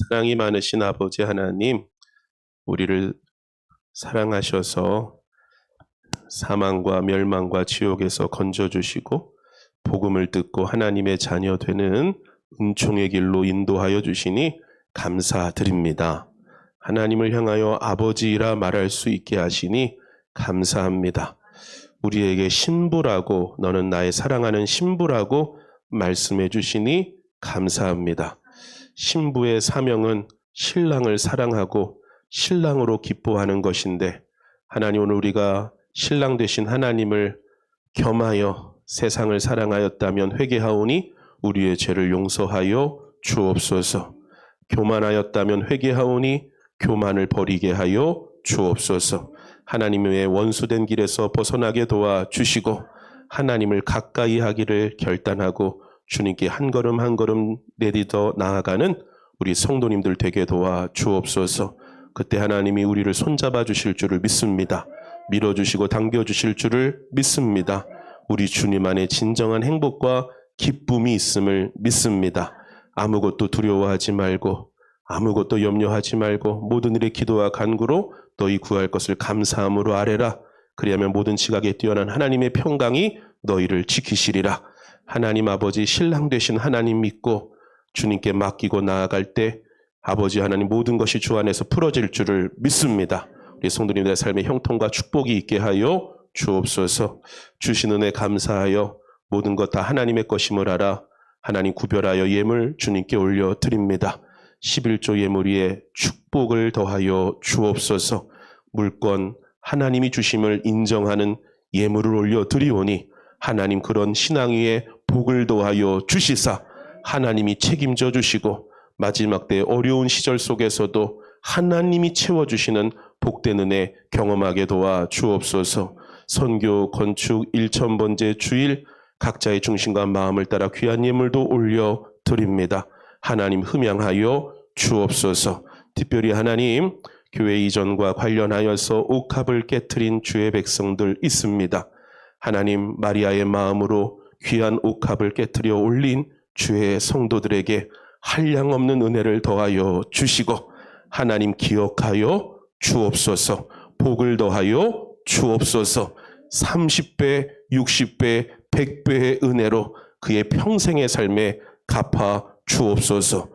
사랑이 많으신 아버지 하나님, 우리를 사랑하셔서 사망과 멸망과 지옥에서 건져주시고 복음을 듣고 하나님의 자녀 되는 은총의 길로 인도하여 주시니 감사드립니다. 하나님을 향하여 아버지라 말할 수 있게 하시니 감사합니다. 우리에게 신부라고, 너는 나의 사랑하는 신부라고 말씀해 주시니 감사합니다. 신부의 사명은 신랑을 사랑하고 신랑으로 기뻐하는 것인데, 하나님 오늘 우리가 신랑 되신 하나님을 겸하여 세상을 사랑하였다면 회개하오니 우리의 죄를 용서하여 주옵소서. 교만하였다면 회개하오니 교만을 버리게 하여 주옵소서. 하나님의 원수된 길에서 벗어나게 도와주시고 하나님을 가까이 하기를 결단하고 주님께 한 걸음 한 걸음 내딛어 나아가는 우리 성도님들 되게 도와 주옵소서. 그때 하나님이 우리를 손잡아 주실 줄을 믿습니다. 밀어주시고 당겨주실 줄을 믿습니다. 우리 주님 안에 진정한 행복과 기쁨이 있음을 믿습니다. 아무것도 두려워하지 말고 아무것도 염려하지 말고 모든 일에 기도와 간구로 너희 구할 것을 감사함으로 아뢰라. 그리하면 모든 지각에 뛰어난 하나님의 평강이 너희를 지키시리라. 하나님 아버지 신랑 되신 하나님 믿고 주님께 맡기고 나아갈 때 아버지 하나님 모든 것이 주 안에서 풀어질 줄을 믿습니다. 우리 성도님들의 삶에 형통과 축복이 있게 하여 주옵소서. 주신 은혜 감사하여 모든 것 다 하나님의 것임을 알아 하나님 구별하여 예물 주님께 올려드립니다. 11조 예물 위에 축복을 더하여 주옵소서. 물건 하나님이 주심을 인정하는 예물을 올려드리오니 하나님 그런 신앙 위에 복을 더하여 주시사 하나님이 책임져 주시고 마지막 때 어려운 시절 속에서도 하나님이 채워주시는 복된 은혜 경험하게 도와 주옵소서. 선교 건축 1000번째 주일 각자의 중심과 마음을 따라 귀한 예물도 올려드립니다. 하나님 흠양하여 주옵소서. 특별히 하나님 교회 이전과 관련하여서 옥합을 깨트린 주의 백성들 있습니다. 하나님 마리아의 마음으로 귀한 옥합을 깨트려 올린 주의 성도들에게 한량없는 은혜를 더하여 주시고 하나님 기억하여 주옵소서. 복을 더하여 주옵소서. 30배, 60배, 100배의 은혜로 그의 평생의 삶에 갚아 주옵소서.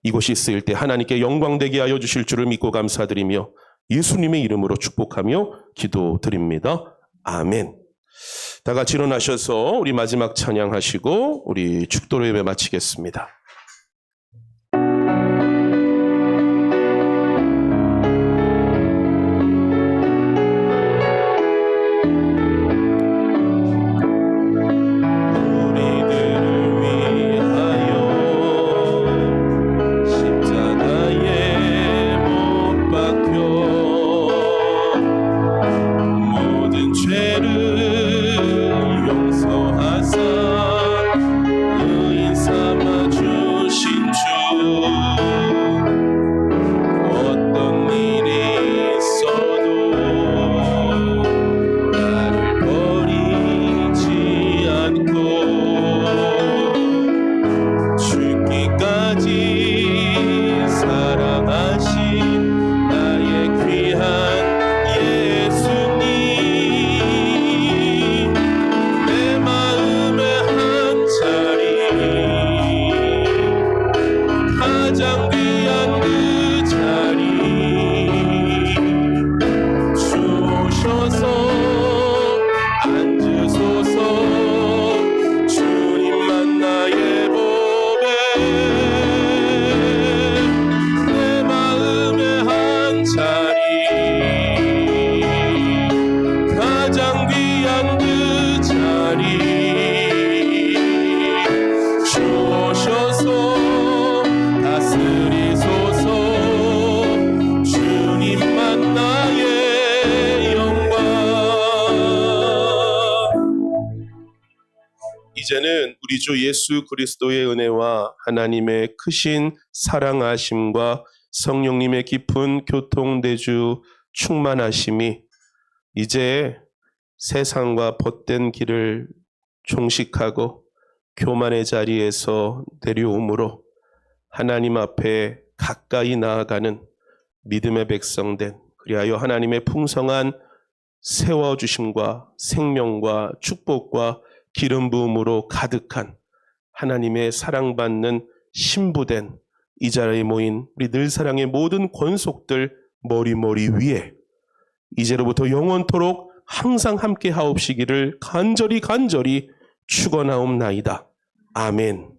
이곳이 쓰일 때 하나님께 영광되게 하여 주실 줄을 믿고 감사드리며 예수님의 이름으로 축복하며 기도드립니다. 아멘. 다 같이 일어나셔서 우리 마지막 찬양하시고 우리 축도로 예배 마치겠습니다. 이제는 우리 주 예수 그리스도의 은혜와 하나님의 크신 사랑하심과 성령님의 깊은 교통대주 충만하심이 이제 세상과 벗된 길을 종식하고 교만의 자리에서 내려오므로 하나님 앞에 가까이 나아가는 믿음의 백성된 그리하여 하나님의 풍성한 세워주심과 생명과 축복과 기름 부음으로 가득한 하나님의 사랑받는 신부된 이 자리에 모인 우리 늘사랑의 모든 권속들 머리 위에 이제로부터 영원토록 항상 함께 하옵시기를 간절히 축원하옵나이다. 아멘.